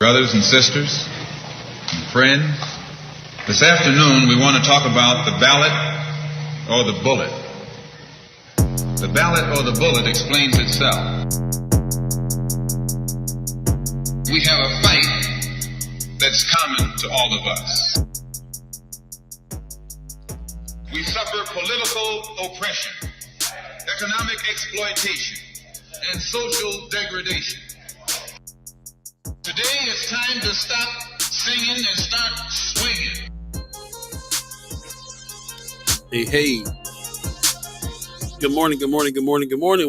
Brothers and sisters and friends, this afternoon we want to talk about the ballot or the bullet. The ballot or the bullet explains itself. We have a fight that's common to all of us. We suffer political oppression, economic exploitation, and social degradation. Today it's time to stop singing and start swinging. Hey. Good morning.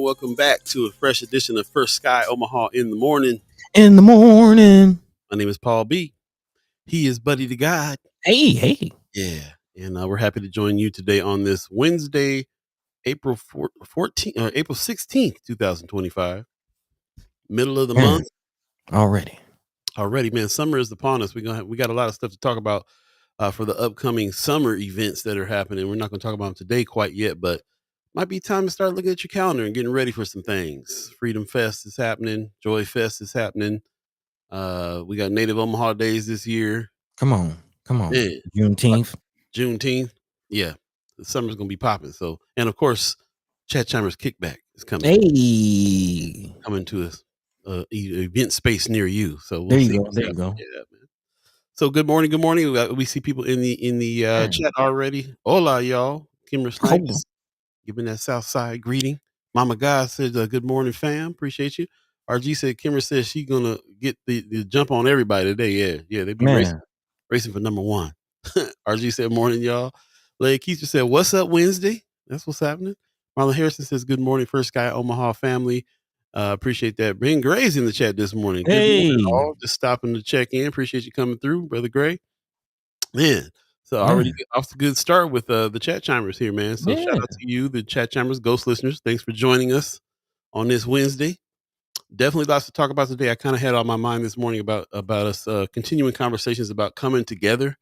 Welcome back to a fresh edition of First Sky Omaha in the morning. My name is Paul B. He is Buddy the God. Hey. Yeah. And we're happy to join you today on this Wednesday, April 16th, 2025. Middle of the month. Already, man. Summer is upon us. We got a lot of stuff to talk about for the upcoming summer events that are happening. We're not going to talk about them today quite yet, but might be time to start looking at your calendar and getting ready for some things. Freedom Fest is happening. Joy Fest is happening. We got Native Omaha Days this year. Come on. Man. Juneteenth. Yeah. The summer's going to be popping. So, and of course, Chat Chimers Kickback is coming. Hey. Coming to us. Event space near you. So there you go. Yeah, man. So good morning. We see people in the chat already. Hola, y'all. Kimmer Snipes giving that South Side greeting. Mama God said, "Good morning, fam. Appreciate you." RG said, "Kimmer says she's gonna get the jump on everybody today." Yeah. They be racing for number one. RG said, "Morning, y'all." Leigh Keisha said, "What's up, Wednesday?" That's what's happening. Marlon Harrison says, "Good morning, First Sky Omaha family." Appreciate that. Ben Gray's in the chat this morning. Hey. Good morning, all. Just stopping to check in. Appreciate you coming through, Brother Gray. Man, so already off to a good start with the Chat Chimers here, man. So shout out to you, the Chat Chimers, Ghost listeners. Thanks for joining us on this Wednesday. Definitely lots to talk about today. I kind of had on my mind this morning about us continuing conversations about coming together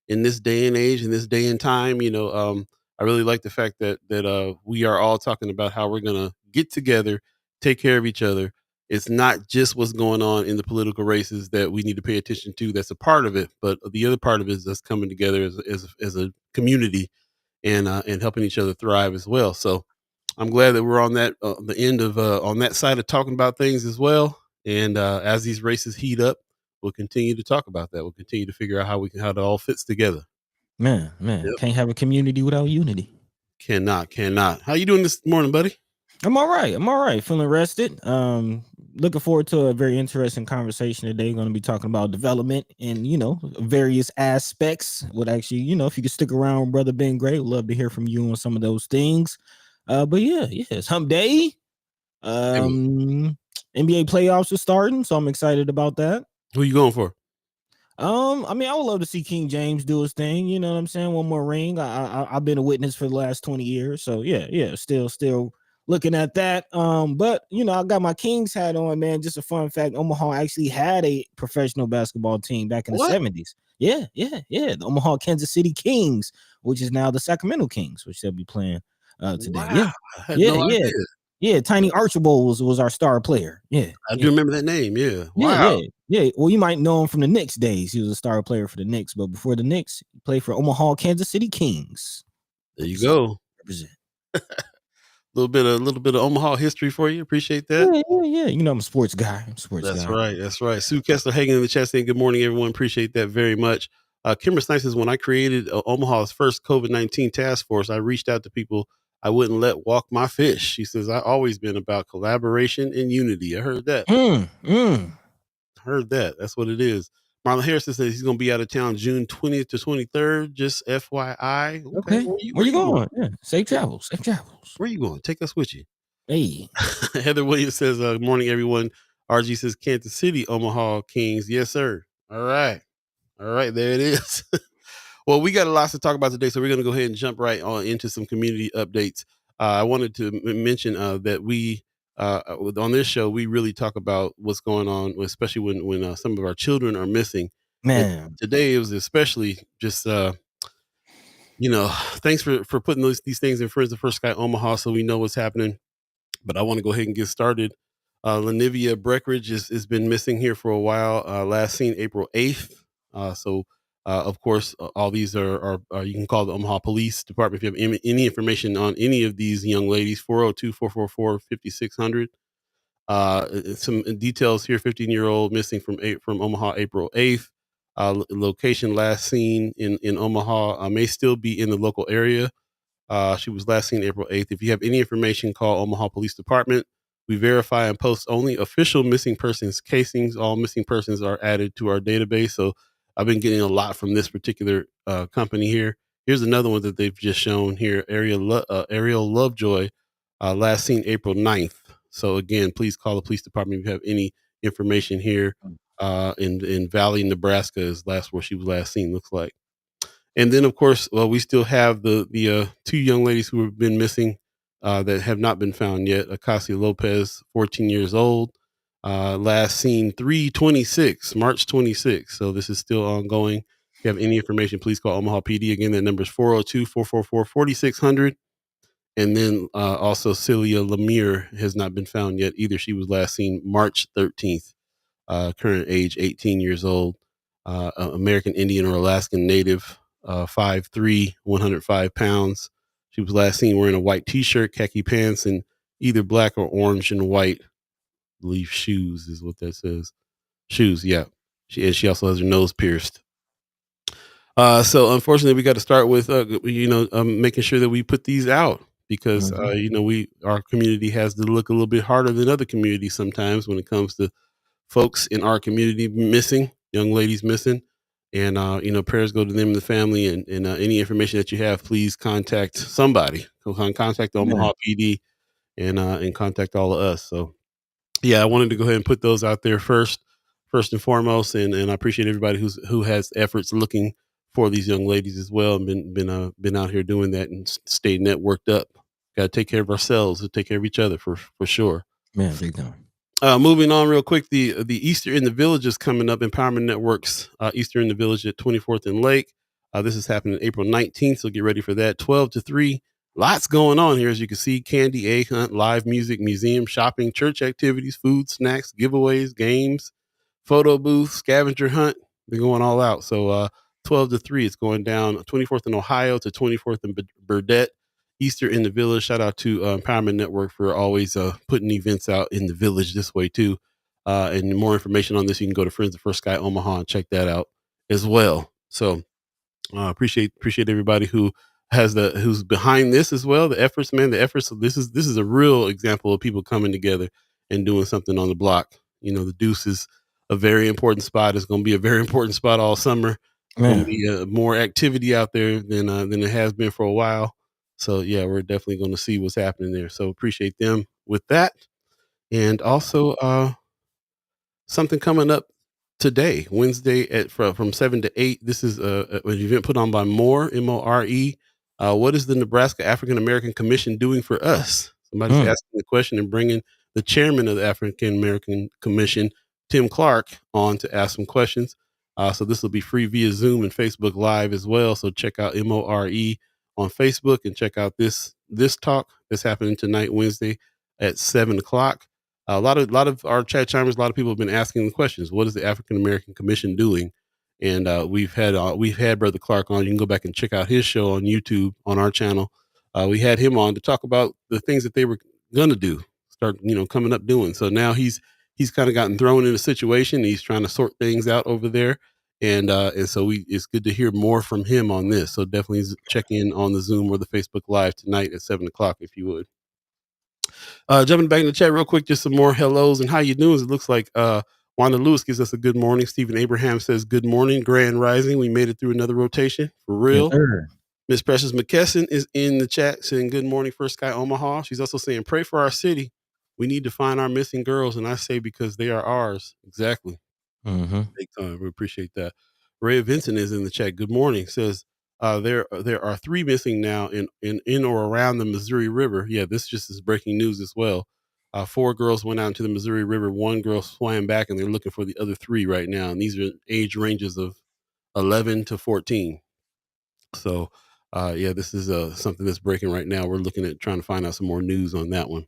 in this day and age, in this day and time. I really like the fact that we are all talking about how we're gonna get together, take care of each other. It's not just what's going on in the political races that we need to pay attention to. That's a part of it, but the other part of it is us coming together as a community and helping each other thrive as well. So I'm glad that we're on that the end of on that side of talking about things as well. And as these races heat up, we'll continue to talk about that. We'll continue to figure out how it all fits together. Man, yep. Can't have a community without unity. Cannot. How you doing this morning, buddy? I'm all right. Feeling rested. Looking forward to a very interesting conversation today. Going to be talking about development and, various aspects. Would actually, if you could stick around, Brother Ben Gray, would love to hear from you on some of those things. But it's hump day. NBA playoffs are starting, so I'm excited about that. Who you going for? I would love to see King James do his thing. You know what I'm saying? One more ring. I've been a witness for the last 20 years. So still looking at that. But I got my Kings hat on, man. Just a fun fact. Omaha actually had a professional basketball team back in the 70s. Yeah. The Omaha Kansas City Kings, which is now the Sacramento Kings, which they'll be playing today. Wow. Yeah, Tiny Archibald was our star player. Yeah, I do remember that name. Yeah. Wow. Yeah. Well, you might know him from the Knicks days. He was a star player for the Knicks, but before the Knicks, he played for Omaha Kansas City Kings. There you go. Represent. A little bit of Omaha history for you. Appreciate that. Yeah. I'm a sports guy. That's right. Sue Kessler Hagen in the chat saying good morning, everyone. Appreciate that very much. Kimber Snipes says, when I created Omaha's first COVID-19 task force, I reached out to people I wouldn't let walk my fish. She says, I've always been about collaboration and unity. I heard that. Heard that. That's what it is. Marlon Harrison says he's going to be out of town June 20th to 23rd. Just FYI. Okay. Where you going? Yeah. Safe travels. Where you going? Take us with you. Hey. Heather Williams says, good morning, everyone. RG says Kansas City, Omaha Kings. Yes, sir. All right. There it is. Well, we got a lot to talk about today, so we're going to go ahead and jump right on into some community updates. I wanted to mention that we, on this show, we really talk about what's going on, especially when some of our children are missing. Man, and today it was especially just, thanks for putting these things in front of the First Sky Omaha so we know what's happening. But I want to go ahead and get started Lanivia Breckenridge has been missing here for a while. Last seen April 8th. Of course, all these are you can call the Omaha Police Department if you have any information on any of these young ladies. 402-444-5600. Some details here: 15-year-old missing from Omaha, April 8th. Location last seen in Omaha, may still be in the local area. She was last seen April 8th. If you have any information, call Omaha Police Department. We verify and post only official missing persons casings. All missing persons are added to our database. So I've been getting a lot from this particular company here. Here's another one that they've just shown here: Ariel Lovejoy, last seen April 9th. So again, please call the police department if you have any information here. In Valley, Nebraska is last where she was last seen, looks like. And then, of course, well, we still have the two young ladies who have been missing that have not been found yet. Acacia Lopez, 14 years old, last seen 3/26, March 26. So this is still ongoing. If you have any information, please call Omaha PD. Again, that number is 402-444-4600. And then also Celia Lemire has not been found yet either. She was last seen March 13th, current age 18 years old, American Indian or Alaskan Native, 5'3", 105 pounds. She was last seen wearing a white T-shirt, khaki pants, and either black or orange and white, I believe, shoes is what that says. Shoes, yeah. She also has her nose pierced. So unfortunately, we got to start with making sure that we put these out because our community has to look a little bit harder than other communities sometimes when it comes to folks in our community missing, young ladies missing. And, prayers go to them and the family, and any information that you have, please contact somebody. Contact the Omaha PD and contact all of us. So, yeah, I wanted to go ahead and put those out there first and foremost. And I appreciate everybody who has efforts looking for these young ladies as well, and been out here doing that and stay networked up. Got to take care of ourselves and take care of each other for sure. Man, big time. Moving on real quick, the Easter in the Village is coming up. Empowerment Network's Easter in the Village at 24th and Lake. This is happening April 19th, so get ready for that. 12 to 3. Lots going on here, as you can see. Candy, egg hunt, live music, museum, shopping, church activities, food, snacks, giveaways, games, photo booth, scavenger hunt. They're going all out. So 12 to 3, it's going down 24th in Ohio to 24th in Burdett. Easter in the Village. Shout out to Empowerment Network for always putting events out in the village this way too. And more information on this, you can go to Friends of First Sky Omaha and check that out as well. So appreciate everybody who's behind this as well. The efforts, man, This is a real example of people coming together and doing something on the block. The Deuce is a very important spot. It's going to be a very important spot all summer. Going to be more activity out there than it has been for a while. So yeah, we're definitely going to see what's happening there. So appreciate them with that. And also something coming up today, Wednesday from 7 to 8. This is an event put on by More, MORE. What is the Nebraska African American Commission doing for us? Somebody's asking the question and bringing the chairman of the African American Commission, Tim Clark, on to ask some questions. So this will be free via Zoom and Facebook Live as well. So check out MORE on Facebook and check out this talk that's happening tonight, Wednesday at 7:00. A lot of our chat chimers, a lot of people have been asking the questions. What is the African American Commission doing? And we've had Brother Clark on. You can go back and check out his show on YouTube on our channel. We had him on to talk about the things that they were gonna do, start coming up doing. So now he's kind of gotten thrown in a situation. He's trying to sort things out over there. And so it's good to hear more from him on this. So definitely check in on the Zoom or the Facebook Live tonight at 7:00 if you would. Jumping back in the chat real quick, just some more hellos and how you doing. It looks like Wanda Lewis gives us a good morning. Stephen Abraham says good morning, grand rising. We made it through another rotation for real. Miss Precious McKesson is in the chat saying good morning, First Sky Omaha. She's also saying pray for our city. We need to find our missing girls, and I say because they are ours. Exactly. Big time. We appreciate that. Ray Vincent is in the chat. Good morning. Says there are 3 missing now in or around the Missouri River. Yeah, this just is breaking news as well. 4 girls went out into the Missouri River. 1 girl swam back, and they're looking for the other 3 right now. And these are age ranges of 11 to 14. So yeah, this is something that's breaking right now. We're looking at trying to find out some more news on that one.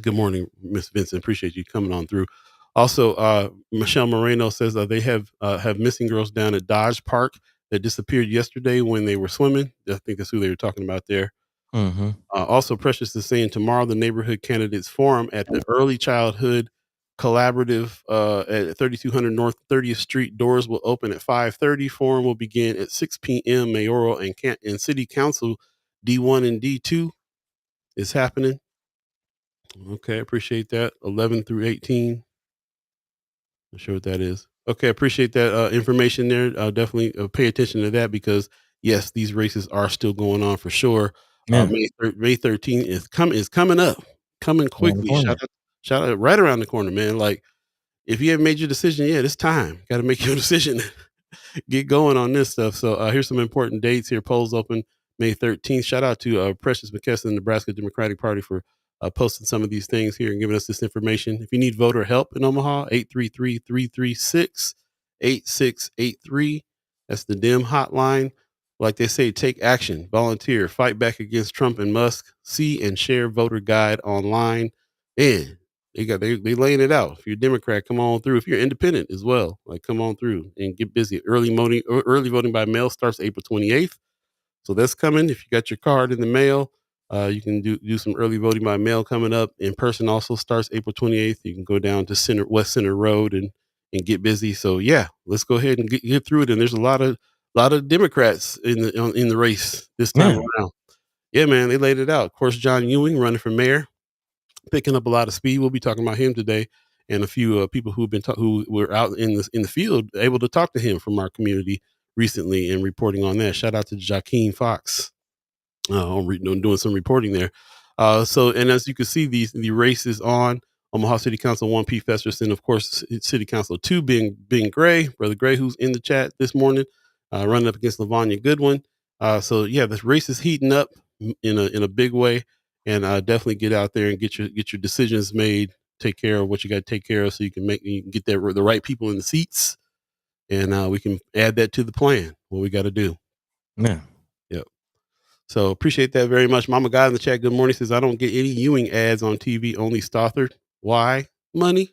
Good morning, Miss Vincent. Appreciate you coming on through. Also, Michelle Moreno says they have missing girls down at Dodge Park that disappeared yesterday when they were swimming. I think that's who they were talking about there. Mm-hmm. Also, Precious is saying tomorrow the Neighborhood Candidates Forum at the Early Childhood Collaborative at 3200 North 30th Street. Doors will open at 5:30. Forum will begin at 6 p.m. Mayoral and City Council D1 and D2 is happening. Okay, appreciate that. 11 through 18. Not sure what that is. Okay, appreciate that information there. I'll definitely pay attention to that because yes, these races are still going on for sure. Yeah. May 13th is coming up, coming quickly. Shout out right around the corner, man. Like if you haven't made your decision yet, it's time. Got to make your decision. Get going on this stuff. So here's some important dates here. Polls open May 13th. Shout out to Precious McKesson, Nebraska Democratic Party for posting some of these things here and giving us this information. If you need voter help in Omaha, 833-336-8683. That's the DEM hotline. Like they say, take action, volunteer, fight back against Trump and Musk. See and share voter guide online. And they laying it out. If you're a Democrat, come on through. If you're independent as well, like come on through and get busy. Early voting by mail starts April 28th. So that's coming. If you got your card in the mail, you can do some early voting by mail coming up. In person also starts April 28th. You can go down to West Center Road and get busy. So yeah, let's go ahead and get through it. And there's a lot of Democrats in the race this time around. Yeah, man, they laid it out. Of course, John Ewing running for mayor, picking up a lot of speed. We'll be talking about him today, and a few people who were out in the field able to talk to him from our community recently and reporting on that. Shout out to Joaquin Fox doing some reporting there. And as you can see, the races on Omaha City Council 1, Pete Festerson, of course, City Council 2 being Gray, Brother Gray, who's in the chat this morning, running up against LaVanya Goodwin. So yeah, this race is heating up in a big way, and definitely get out there and get your decisions made. Take care of what you got to take care of, so you can get the right people in the seats, and we can add that to the plan. What we got to do. Yeah. Yep. So appreciate that very much. Mama Guy in the chat, good morning, says, I don't get any Ewing ads on TV, only Stothard. Why? Money.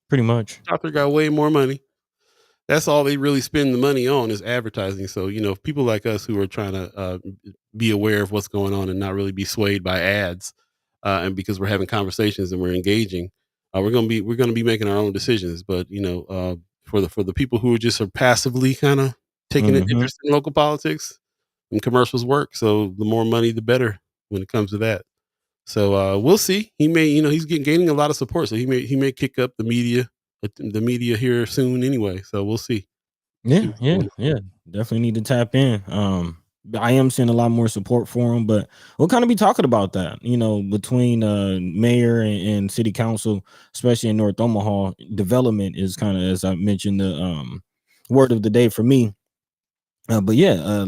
Pretty much. Stothard got way more money. That's all they really spend the money on is advertising. So, people like us who are trying to be aware of what's going on and not really be swayed by ads, and because we're having conversations and we're engaging, we're going to be making our own decisions. But, for the people who just are passively kind of taking an interest in local politics, and commercials work. So the more money, the better when it comes to that. So we'll see. He may, he's gaining a lot of support. So he may kick up the media here soon anyway. So we'll see. Yeah. Definitely need to tap in. I am seeing a lot more support for him, but we'll kind of be talking about that, between mayor and city council, especially in North Omaha. Development is kind of, as I mentioned, the word of the day for me. But yeah,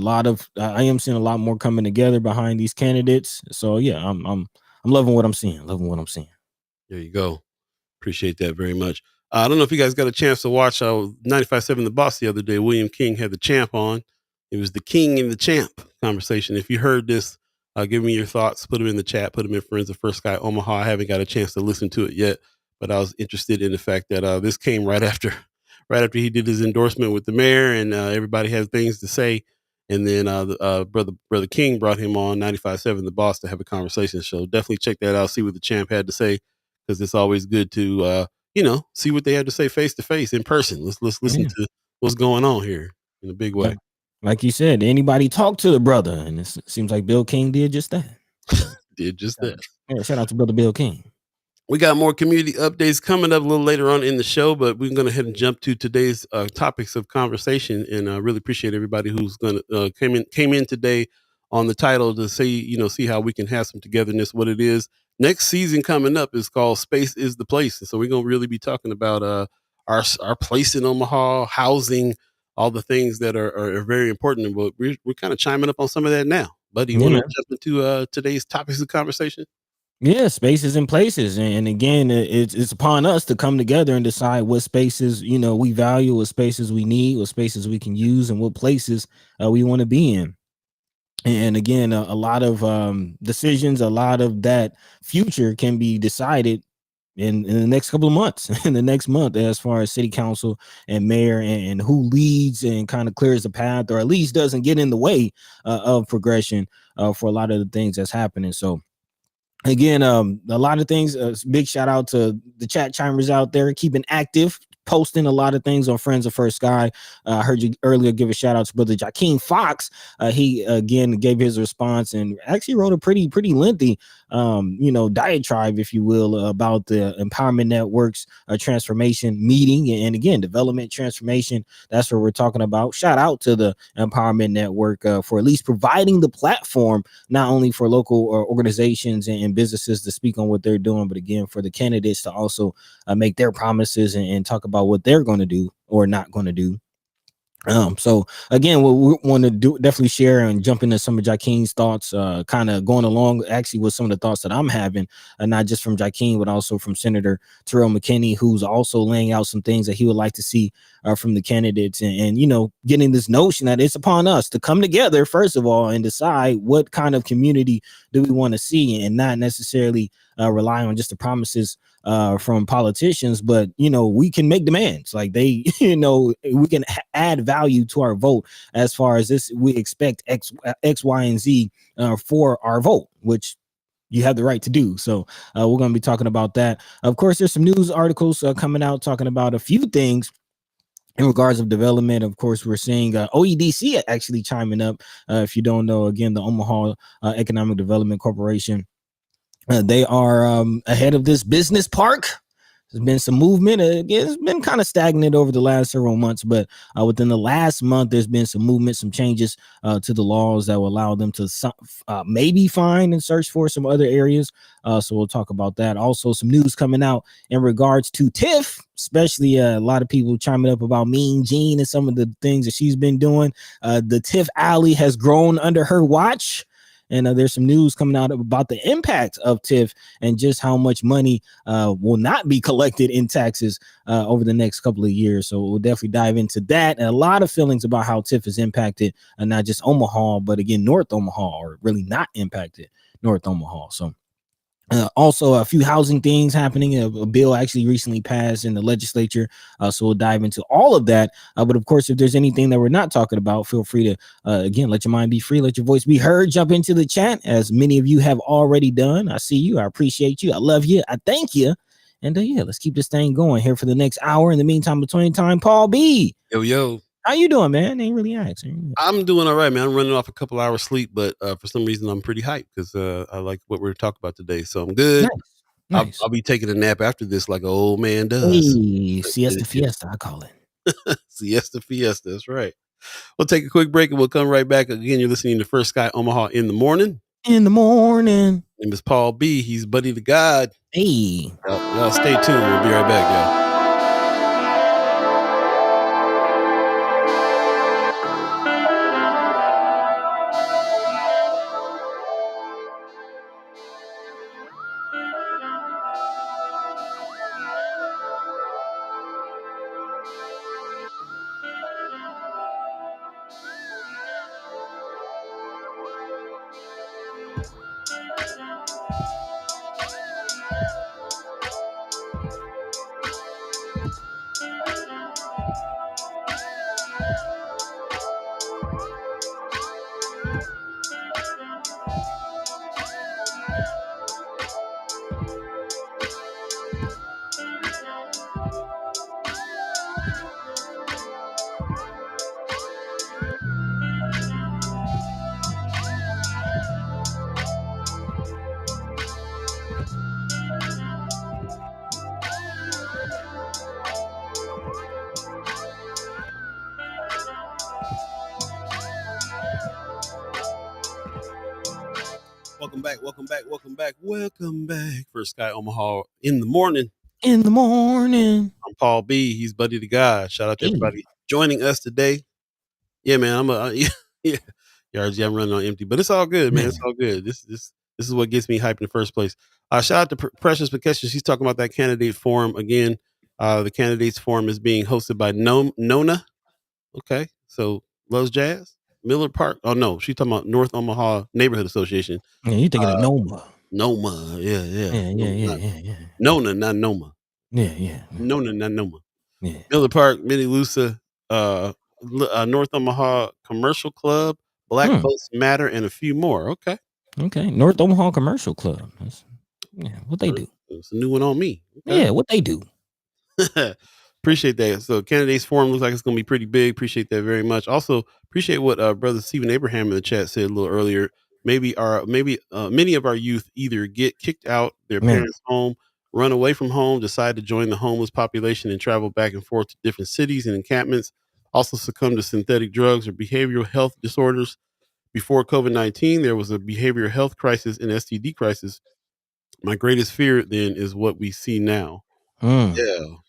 I am seeing a lot more coming together behind these candidates. So yeah, I'm loving what I'm seeing. There you go. Appreciate that very much. I don't know if you guys got a chance to watch 95.7 The Boss the other day. William King had the champ on. It was the king and the champ conversation. If you heard this, give me your thoughts. Put them in the chat. Put them in Friends of First Guy Omaha. I haven't got a chance to listen to it yet, but I was interested in the fact that this came right after he did his endorsement with the mayor, and everybody has things to say. And then Brother King brought him on 95.7 The Boss to have a conversation. So definitely check that out. See what the champ had to say, because it's always good to see what they had to say face to face in person. Let's listen to what's going on here in a big way. Like you said, anybody talk to the brother, and it seems like Bill King did just that. Yeah, shout out to Brother Bill King. We got more community updates coming up a little later on in the show, but we're going to go ahead and jump to today's topics of conversation. And I really appreciate everybody who's going to came in today on the title to say, see how we can have some togetherness. What it is next season coming up is called Space is the Place. And so we're going to really be talking about our place in Omaha, housing, all the things that are very important. But we're kind of chiming up on some of that now. Buddy, you want to jump into today's topics of conversation? Yeah, spaces and places, and again, it's upon us to come together and decide what spaces we value, what spaces we need, what spaces we can use, and what places we want to be in. And again, a lot of decisions, a lot of that future can be decided in the next couple of months, in the next month, as far as city council and mayor and who leads and kind of clears the path, or at least doesn't get in the way of progression for a lot of the things that's happening. So again, a lot of things. Big shout out to the chat chimers out there, keeping active, posting a lot of things on Friends of First Sky. I heard you earlier give a shout out to brother Jakeem Fox. He again gave his response and actually wrote a pretty lengthy diatribe, if you will, about the Empowerment Network's transformation meeting, and again, development transformation. That's what we're talking about. Shout out to the Empowerment Network for at least providing the platform, not only for local organizations and businesses to speak on what they're doing, but again, for the candidates to also make their promises and talk about what they're going to do or not going to do. So again, what we want to do, definitely share and jump into some of Jakeem's thoughts, kind of going along actually with some of the thoughts that I'm having, not just from Jakeem, but also from Senator Terrell McKinney, who's also laying out some things that he would like to see from the candidates, and getting this notion that it's upon us to come together, first of all, and decide what kind of community do we want to see, and not necessarily rely on just the promises from politicians, but we can make demands like they we can add value to our vote, as far as this we expect X, Y, and Z for our vote, which you have the right to do. So we're going to be talking about that. Of course, there's some news articles coming out talking about a few things in regards of development. Of course, we're seeing OEDC actually chiming up. If you don't know, again, the Omaha Economic Development Corporation, they are ahead of this business park. There's been some movement. It's been kind of stagnant over the last several months, but within the last month, there's been some movement, some changes to the laws that will allow them to maybe find and search for some other areas. So we'll talk about that. Also, some news coming out in regards to Tiff, especially a lot of people chiming up about Mean Gene and some of the things that she's been doing. The Tiff Alley has grown under her watch. And there's some news coming out about the impact of TIF and just how much money will not be collected in taxes over the next couple of years. So we'll definitely dive into that, and a lot of feelings about how TIF is impacted, not just Omaha, but again, North Omaha, or really not impacted North Omaha. So also a few housing things happening. A bill actually recently passed in the legislature, so we'll dive into all of that. But of course, if there's anything that we're not talking about, feel free to again, let your mind be free, let your voice be heard. Jump into the chat, as many of you have already done. I see you, I appreciate you, I love you, I thank you. And yeah, let's keep this thing going here for the next hour. In the meantime, between time, Paul B, Yo, how you doing, man? Ain't really asking. I'm doing all right, man. I'm running off a couple hours sleep, but for some reason I'm pretty hyped because I like what we're talking about today. So I'm good. Nice. I'll be taking a nap after this, like an old man does. Hey, siesta fiesta, I call it. Siesta fiesta. That's right. We'll take a quick break and we'll come right back. Again, you're listening to First Sky Omaha in the morning. In the morning. My name is Paul B. He's buddy to God. Hey, y'all stay tuned. We'll be right back, y'all. Welcome back. First Sky Omaha in the morning. In the morning. I'm Paul B. He's buddy to God. Shout out to everybody joining us today. Yeah, man. Yeah, I'm running on empty, but it's all good, man. It's all good. This is what gets me hyped in the first place. Shout out to Precious Pakesh. She's talking about that candidate forum again. The candidates forum is being hosted by Nona. Okay, so loves jazz. Miller Park. Oh no, she's talking about North Omaha Neighborhood Association. Yeah, you thinking of Noma? Noma, yeah. Yeah, yeah, yeah, Not, yeah, yeah, Nona, not Noma. yeah, yeah, Nona, not Noma. yeah. Miller Park, Minnie Lusa, North Omaha Commercial Club, Black Hmm. Votes Matter, and a few more. Okay. Okay, North Omaha Commercial Club. What they do? It's a new one on me. Okay. Yeah, what they do? Appreciate that. So candidates forum looks like it's going to be pretty big. Appreciate that very much. Also appreciate what brother Stephen Abraham in the chat said a little earlier. Maybe many of our youth either get kicked out their Man, parents' home, run away from home, decide to join the homeless population and travel back and forth to different cities and encampments. Also succumb to synthetic drugs or behavioral health disorders. Before COVID-19, there was a behavioral health crisis and STD crisis. My greatest fear then is what we see now. mm,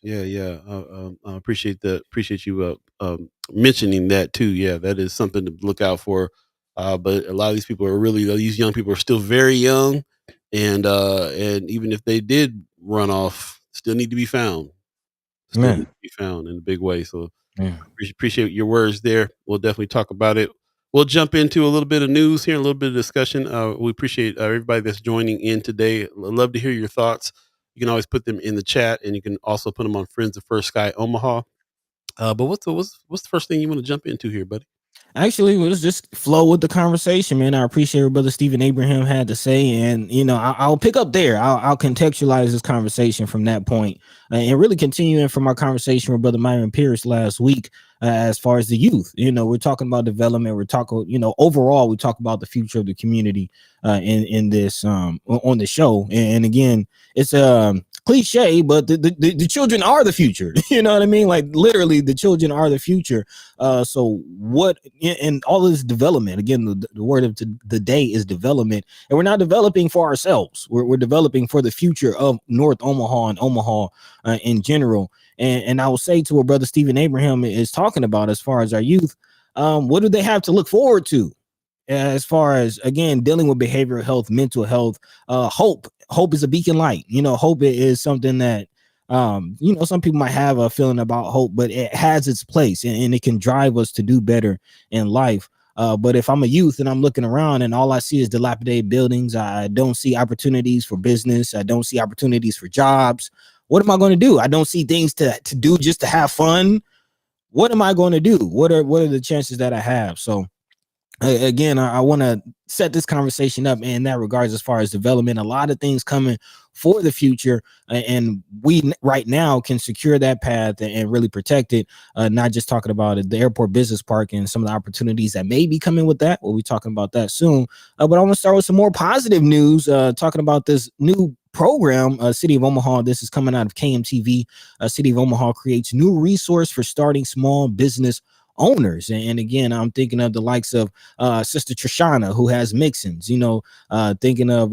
Yeah. I appreciate you mentioning that too. Yeah, that is something to look out for. But a lot of these people are really these young people are still very young, and even if they did run off, still need to be found. Still need man, to be found in a big way. So yeah. appreciate your words there. We'll definitely talk about it. We'll jump into a little bit of news here, a little bit of discussion. We appreciate everybody that's joining in today. Love to hear your thoughts. You can always put them in the chat, and you can also put them on Friends of First Sky Omaha. But what's the first thing you want to jump into here, buddy? Actually, let's just flow with the conversation, man. I appreciate what Brother Stephen Abraham had to say, and I'll pick up there. I'll contextualize this conversation from that point, and really continuing from our conversation with Brother Myron Pierce last week, as far as the youth. We're talking about development. We're talking, overall, we talk about the future of the community in this on the show, and again, it's cliche, but the children are the future. You know what I mean? Like literally, the children are the future. So what in all of this development, again, the word of the day is development, and we're not developing for ourselves. We're developing for the future of North Omaha and Omaha in general. And I will say to what Brother Stephen Abraham is talking about as far as our youth, what do they have to look forward to? As far as again dealing with behavioral health, mental health, hope is a beacon light. Hope is something that some people might have a feeling about hope, but it has its place, and it can drive us to do better in life. But if I'm a youth and I'm looking around and all I see is dilapidated buildings, I don't see opportunities for business, I don't see opportunities for jobs. What am I going to do? I don't see things to do just to have fun. What am I going to do? What are the chances that I have? So again, I want to set this conversation up in that regards as far as development. A lot of things coming for the future, and we right now can secure that path and really protect it. Not just talking about it, the airport business park and some of the opportunities that may be coming with that. We'll be talking about that soon. But I want to start with some more positive news, talking about this new program, City of Omaha. This is coming out of KMTV. City of Omaha creates new resource for starting small business owners. And again, I'm thinking of the likes of Sister Trishana, who has Mixins, thinking of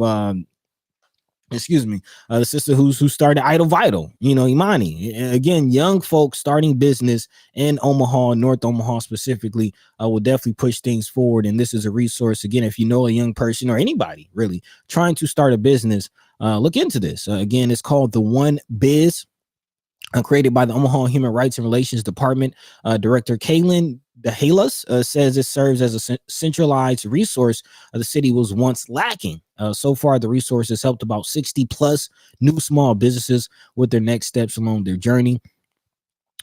the sister who started Idle Vital, Imani. Again, young folks starting business in Omaha, North Omaha specifically, will definitely push things forward. And this is a resource. Again, if you know a young person or anybody really trying to start a business, look into this. Again, it's called the One Biz. Created by the Omaha Human Rights and Relations Department. Director Kaylin DeHalas says it serves as a centralized resource the city was once lacking. So far, the resource has helped about 60 plus new small businesses with their next steps along their journey.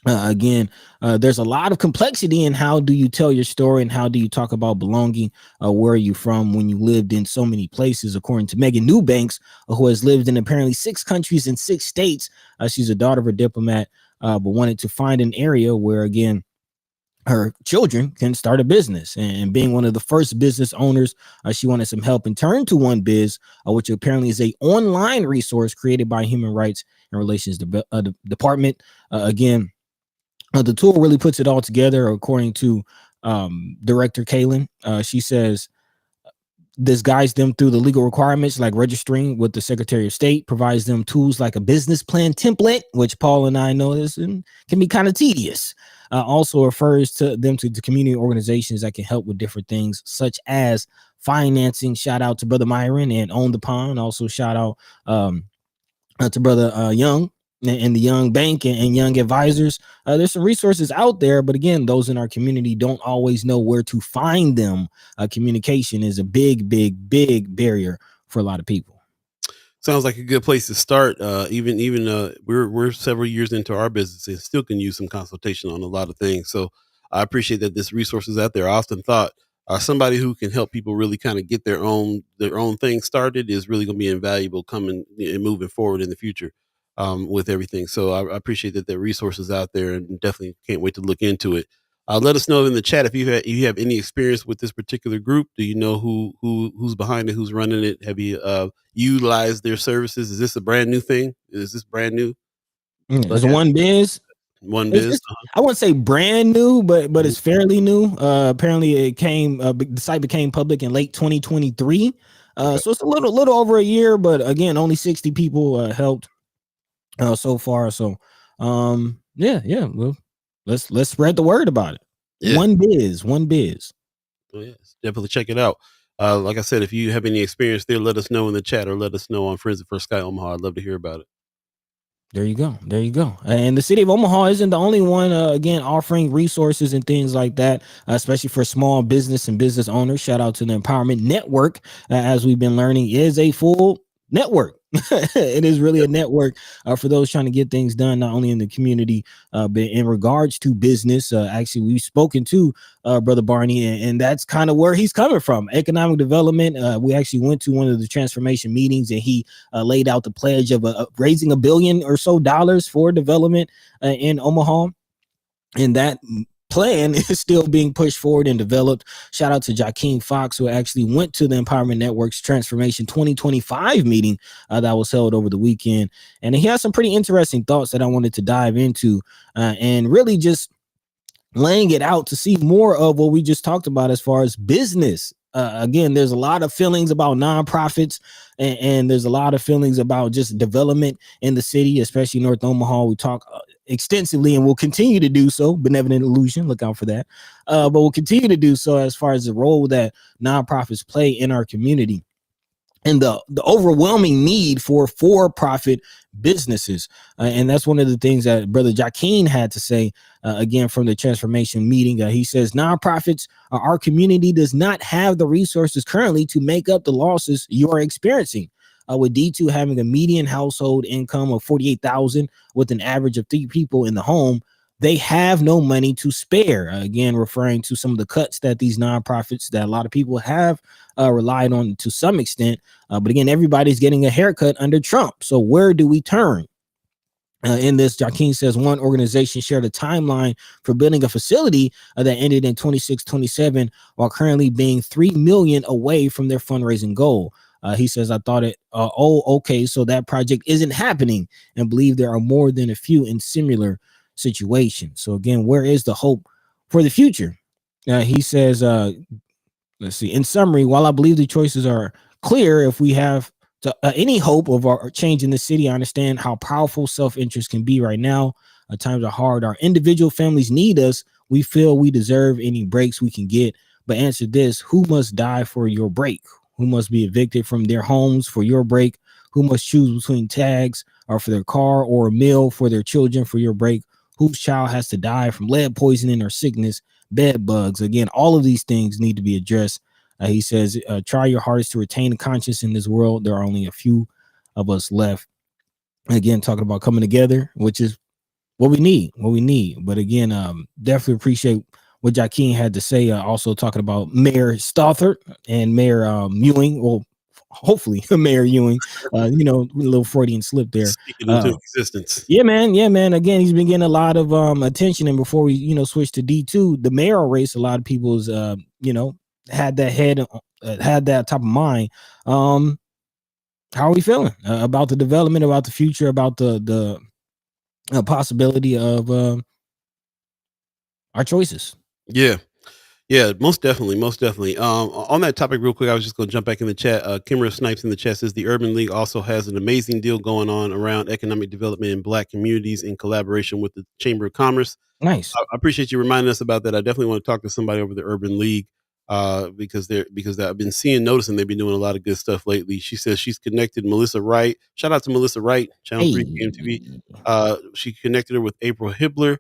Again, there's a lot of complexity in how do you tell your story and how do you talk about belonging. Where are you from when you lived in so many places? According to Megan Newbanks, who has lived in apparently 6 countries and 6 states, she's a daughter of a diplomat, but wanted to find an area where, again, her children can start a business. And being one of the first business owners, she wanted some help and turned to One Biz, which apparently is a online resource created by Human Rights and Relations Department. Again, the tool really puts it all together, according to Director Kaylin. She says this guides them through the legal requirements like registering with the Secretary of State, provides them tools like a business plan template, which Paul and I know this and can be kind of tedious. Also refers to them to the community organizations that can help with different things such as financing. Shout out to Brother Myron and Own the Pond. Also shout out to Brother Young, and the young bank and young advisors. There's some resources out there, but again, those in our community don't always know where to find them. Communication is a big barrier for a lot of people. Sounds like a good place to start. Even we're several years into our business and still can use some consultation on a lot of things. So I appreciate that this resource is out there. I often thought somebody who can help people really kind of get their own thing started is really going to be invaluable coming and moving forward in the future with everything. So I appreciate that there are resources out there, and definitely can't wait to look into it. Let us know in the chat if you have any experience with this particular group. Do you know who's behind it, who's running it? Have you utilized their services? Is this a brand new thing? Is this brand new? It's One Biz. One Biz. I wouldn't say brand new, but it's fairly new. Apparently, it came. The site became public in late 2023. So it's a little over a year, but again, only 60 people helped so far. So yeah. Well, let's spread the word about it. Yeah. One Biz. Oh, yes, definitely check it out. Like I said, if you have any experience there, let us know in the chat or let us know on Friends of First Sky Omaha. I'd love to hear about it. There you go. And the city of Omaha isn't the only one, again, offering resources and things like that, especially for small business and business owners. Shout out to the Empowerment Network, as we've been learning, is a full network. It is really a network for those trying to get things done, not only in the community, but in regards to business. Actually, we've spoken to Brother Barney, and that's kind of where he's coming from. Economic development. We actually went to one of the transformation meetings, and he laid out the pledge of raising $1 billion or so for development in Omaha. And that plan is still being pushed forward and developed. Shout out to Jakeem Fox, who actually went to the Empowerment Network's Transformation 2025 meeting that was held over the weekend. And he has some pretty interesting thoughts that I wanted to dive into and really just laying it out to see more of what we just talked about as far as business. Again, there's a lot of feelings about nonprofits, and there's a lot of feelings about just development in the city, especially North Omaha. We talk extensively and we'll continue to do so. Benevolent Illusion, look out for that. But we'll continue to do so as far as the role that nonprofits play in our community and the overwhelming need for for-profit businesses. And that's one of the things that Brother Jakeem had to say, again, from the transformation meeting. He says, nonprofits, our community does not have the resources currently to make up the losses you are experiencing. With D2 having a median household income of $48,000 with an average of 3 people in the home, they have no money to spare. Again, referring to some of the cuts that these nonprofits that a lot of people have relied on to some extent. But again, everybody's getting a haircut under Trump. So where do we turn? In this, Jakeem says one organization shared a timeline for building a facility that ended in 26-27, while currently being $3 million away from their fundraising goal. He says, I thought it, okay, so that project isn't happening, and believe there are more than a few in similar situations. So again, where is the hope for the future? He says, let's see, in summary, while I believe the choices are clear, if we have any hope of our change in the city, I understand how powerful self-interest can be right now. Times are hard. Our individual families need us. We feel we deserve any breaks we can get. But answer this: who must die for your break? Who must be evicted from their homes for your break? Who must choose between tags or for their car or a meal for their children for your break? Whose child has to die from lead poisoning or sickness, bed bugs? Again, all of these things need to be addressed. He says, try your hardest to retain a conscience in this world. There are only a few of us left. Again, talking about coming together, which is what we need. But again, definitely appreciate what Jakeem had to say. Also talking about Mayor Stothert and Mayor Ewing. Well, hopefully Mayor Ewing, a little Freudian slip there. Speaking into existence. Yeah, man. Again, he's been getting a lot of attention. And before we, switch to D2, the mayoral race, a lot of people's, had that top of mind. How are we feeling about the development, about the future, about the possibility of our choices? Yeah, most definitely. On that topic, real quick, I was just going to jump back in the chat. Kimra Snipes in the chat says the Urban League also has an amazing deal going on around economic development in Black communities in collaboration with the Chamber of Commerce. Nice. I appreciate you reminding us about that. I definitely want to talk to somebody over the Urban League because I've been noticing they've been doing a lot of good stuff lately. She says she's connected Melissa Wright. Shout out to Melissa Wright, Channel 3 KMTV. She connected her with April Hibbler,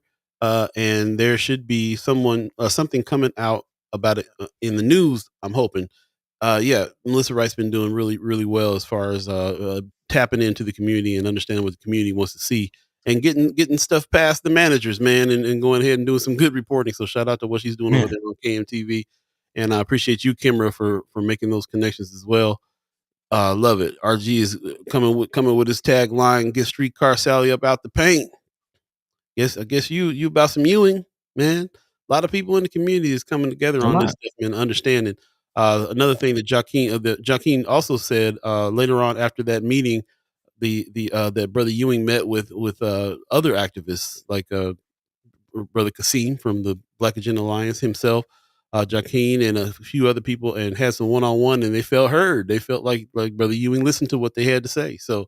and there should be something coming out about it in the news, I'm hoping. Yeah, Melissa Wright's been doing really, really well as far as tapping into the community and understanding what the community wants to see and getting stuff past the managers, man, and going ahead and doing some good reporting. So shout out to what she's doing over there on KMTV. And I appreciate you, Kimra, for making those connections as well. Love it. RG is coming with his tagline: "Get Streetcar Sally up out the paint." Yes, I guess you about some Ewing, man. A lot of people in the community is coming together on this stuff and understanding. Another thing that Joaquin also said later on after that meeting, that Brother Ewing met with other activists like Brother Kasim from the Black Agenda Alliance himself, Joaquin and a few other people, and had some one-on-one, and they felt heard. They felt like Brother Ewing listened to what they had to say. So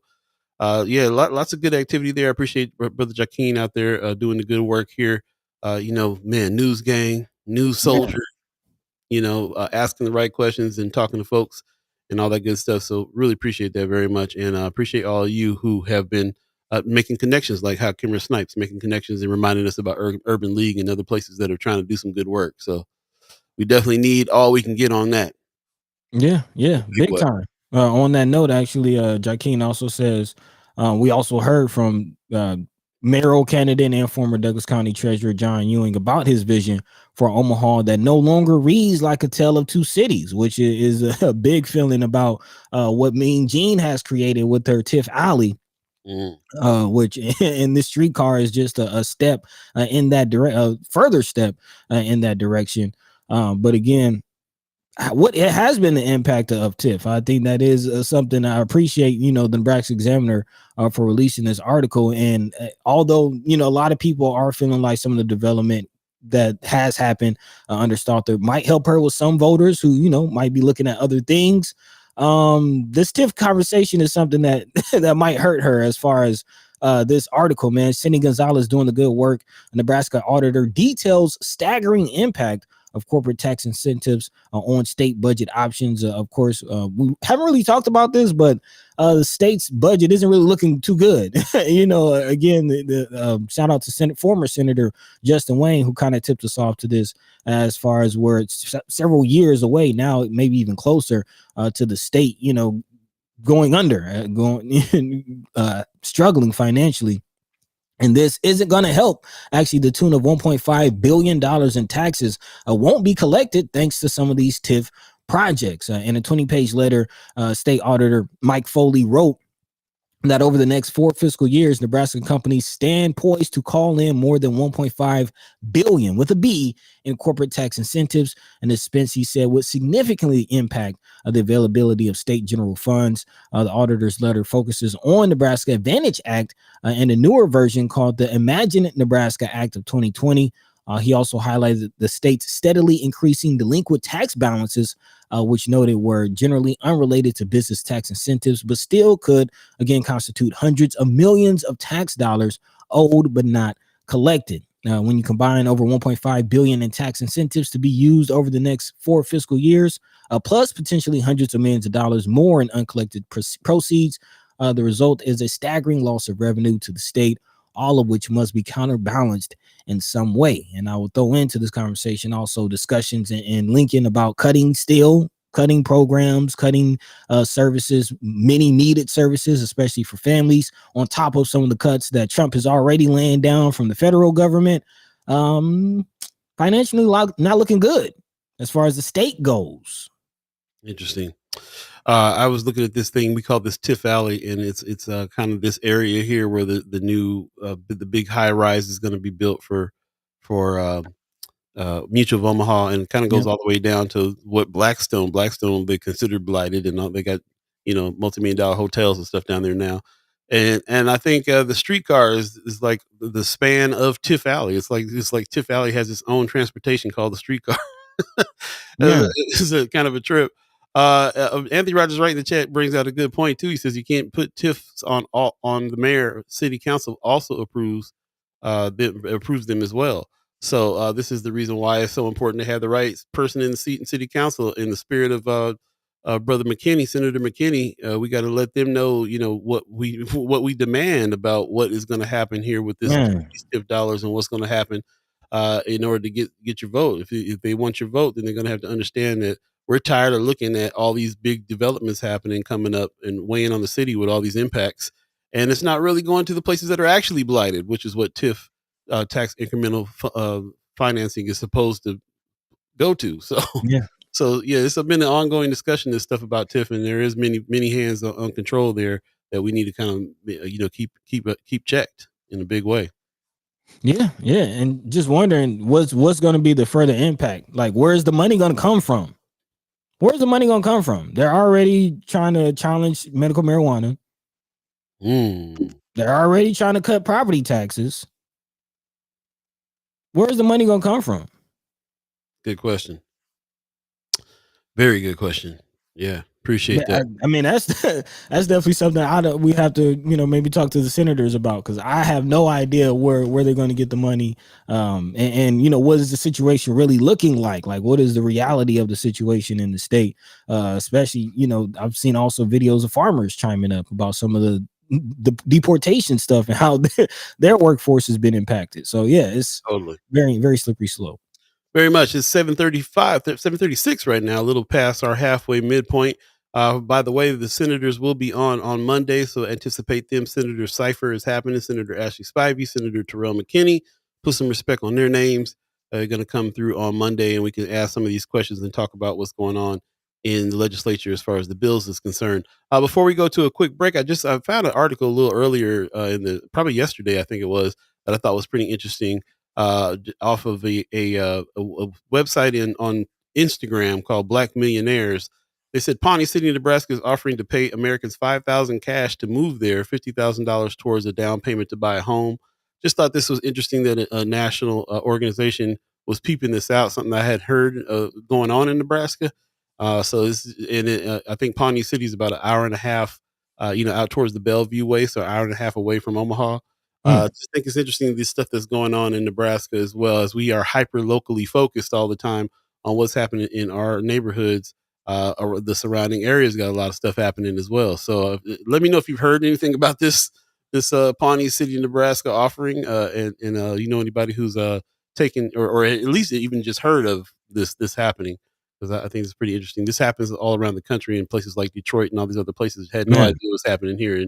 yeah, lots of good activity there. I appreciate Brother Joaquin out there doing the good work here. Man, news gang, news soldier, asking the right questions and talking to folks and all that good stuff. So really appreciate that very much. And I appreciate all of you who have been making connections, like how Kimmer Snipes making connections and reminding us about Urban League and other places that are trying to do some good work. So we definitely need all we can get on that. Yeah, big time. On that note, actually, Joaquin also says we also heard from mayoral candidate and former Douglas County Treasurer John Ewing about his vision for Omaha that no longer reads like a tale of two cities, which is a big feeling about what Mean Gene has created with her Tiff Alley. Which in this streetcar is just a step in that further step in that direction. But again, what it has been the impact of TIFF. I think that is something I appreciate, the Nebraska Examiner for releasing this article. And although, a lot of people are feeling like some of the development that has happened under Stalter might help her with some voters who, might be looking at other things. This TIFF conversation is something that that might hurt her as far as this article, man. Cindy Gonzalez doing the good work. A Nebraska auditor details staggering impact of corporate tax incentives on state budget options. Of course, we haven't really talked about this, but the state's budget isn't really looking too good. Again, the shout out to former Senator Justin Wayne, who kind of tipped us off to this as far as where it's several years away now, maybe even closer to the state, going under, struggling financially. And this isn't going to help. Actually, the tune of $1.5 billion in taxes won't be collected thanks to some of these TIF projects. In a 20-page letter, State Auditor Mike Foley wrote that over the next 4 fiscal years, Nebraska companies stand poised to call in more than $1.5 billion with a B in corporate tax incentives. And expense, he said, would significantly impact the availability of state general funds. The auditor's letter focuses on Nebraska Advantage Act and a newer version called the Imagine Nebraska Act of 2020. He also highlighted the state's steadily increasing delinquent tax balances, which noted were generally unrelated to business tax incentives, but still could, again, constitute hundreds of millions of tax dollars owed but not collected. When you combine over $1.5 billion in tax incentives to be used over the next 4 fiscal years, plus potentially hundreds of millions of dollars more in uncollected proceeds, the result is a staggering loss of revenue to the state, all of which must be counterbalanced in some way. And I will throw into this conversation also discussions and linking about cutting programs, cutting services, many needed services, especially for families, on top of some of the cuts that Trump has already laying down from the federal government. Financially not looking good as far as the state goes. Interesting. I was looking at this thing we call this Tiff Alley, and it's kind of this area here where the new the big high rise is going to be built for Mutual of Omaha, and kind of goes all the way down to what Blackstone they considered blighted, and all, they got multi-million-dollar hotels and stuff down there now. And I think the streetcar is like the span of Tiff Alley. It's like Tiff Alley has its own transportation called the streetcar. It's a kind of a trip. Anthony Rogers right in the chat brings out a good point too. He says you can't put TIFs on the mayor. City council also approves them as well. So this is the reason why it's so important to have the right person in the seat in city council. In the spirit of Brother McKinney, Senator McKinney, we got to let them know, what we what we demand about what is going to happen here with Man, these TIF dollars and what's going to happen in order to get your vote. If they want your vote, then they're going to have to understand that we're tired of looking at all these big developments happening, coming up and weighing on the city with all these impacts, and it's not really going to the places that are actually blighted, which is what TIF tax incremental financing is supposed to go to. So, yeah. so yeah, it's been an ongoing discussion, this stuff about TIF, and there is many hands on control there that we need to kind of keep checked in a big way. Yeah, yeah, and just wondering what's going to be the further impact. Like, where's the money going to come from? Where's the money going to come from? They're already trying to challenge medical marijuana. They're already trying to cut property taxes. Where's the money going to come from? Good question. Very good question. Yeah, appreciate that. I mean, that's definitely something we have to maybe talk to the senators about, because I have no idea where they're going to get the money, and what is the situation really looking like? Like, what is the reality of the situation in the state? Especially, I've seen also videos of farmers chiming up about some of the deportation stuff and how their workforce has been impacted. So yeah, it's Totally very, very slippery slope. very much. It's 7:35, 7:36 right now, a little past our halfway midpoint. By the way, the senators will be on Monday, so anticipate them. Senator Cypher is happening. Senator Ashley Spivey, Senator Terrell McKinney. Put some respect on their names. They're going to come through on Monday, and we can ask some of these questions and talk about what's going on in the legislature as far as the bills is concerned. Before we go to a quick break, I found an article a little earlier probably yesterday, I think it was, that I thought was pretty interesting. Off of a website on Instagram called Black Millionaires. They said Pawnee City, Nebraska is offering to pay Americans $5,000 cash to move there, $50,000 towards a down payment to buy a home. Just thought this was interesting that a national organization was peeping this out, something I had heard going on in Nebraska. I think Pawnee City is about an hour and a half, out towards the Bellevue way, so an hour and a half away from Omaha. Just think it's interesting, this stuff that's going on in Nebraska, as well as we are hyper locally focused all the time on what's happening in our neighborhoods. Or the surrounding areas got a lot of stuff happening as well. So let me know if you've heard anything about this Pawnee City, Nebraska offering, and anybody who's taken or at least even just heard of this happening, because I think it's pretty interesting. This happens all around the country in places like Detroit and all these other places. Had no idea what's happening here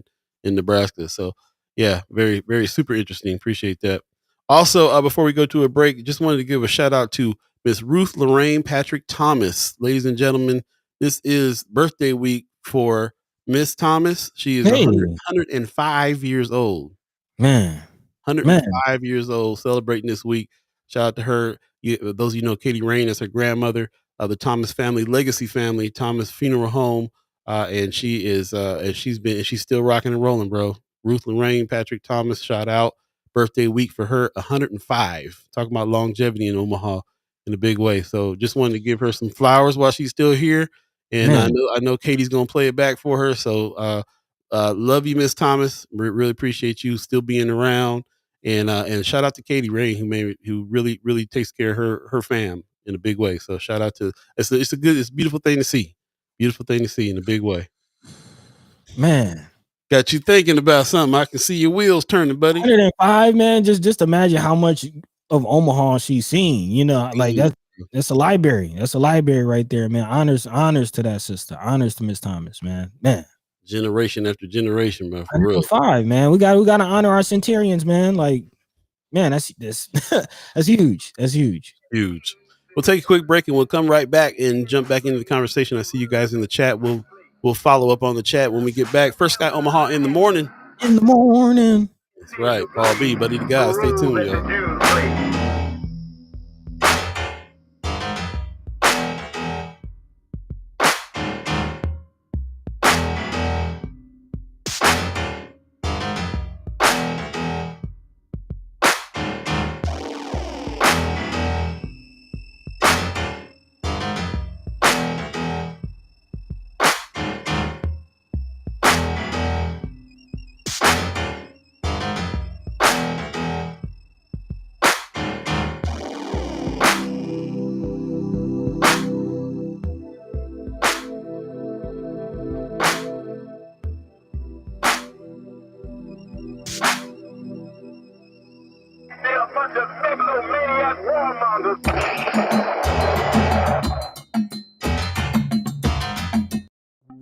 in Nebraska. So yeah, very, very super interesting. Appreciate that. Also, before we go to a break, just wanted to give a shout out to Miss Ruth Lorraine Patrick Thomas. Ladies and gentlemen, this is birthday week for Miss Thomas. She is 105 years old. Man. 105 years old, celebrating this week. Shout out to her. Those of you know Katie Rain as her grandmother, the Thomas family, legacy family, Thomas Funeral Home. And she is and she's still rocking and rolling, bro. Ruth Lorraine Patrick Thomas, shout out. Birthday week for her, 105. Talking about longevity in Omaha in a big way. So just wanted to give her some flowers while she's still here. And I know Katie's gonna play it back for her. So love you, Miss Thomas. Really appreciate you still being around. And shout out to Katie Rain, who really takes care of her fam in a big way. So shout out to it's a beautiful thing to see. Beautiful thing to see in a big way. Man. Got you thinking about something. I can see your wheels turning, buddy. 105, man. Just imagine how much of Omaha she's seen. Like that's a library. That's a library right there, man. Honors to that sister. Honors to Miss Thomas, man. Generation after generation, man. For real. 105, man. We got to honor our centurions, man. Like, man, that's huge. That's huge. Huge. We'll take a quick break and we'll come right back and jump back into the conversation. I see you guys in the chat. We'll follow up on the chat when we get back. First Sky Omaha in the morning. In the morning. That's right. Paul B, Buddy the Guy. Stay tuned, y'all.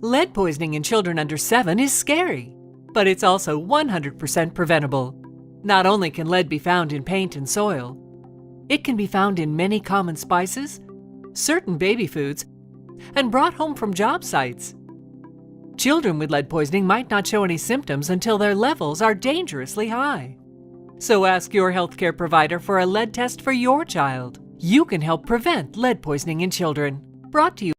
Lead poisoning in children under 7 is scary, but it's also 100% preventable. Not only can lead be found in paint and soil, it can be found in many common spices, certain baby foods, and brought home from job sites. Children with lead poisoning might not show any symptoms until their levels are dangerously high. So ask your healthcare provider for a lead test for your child. You can help prevent lead poisoning in children. Brought to you.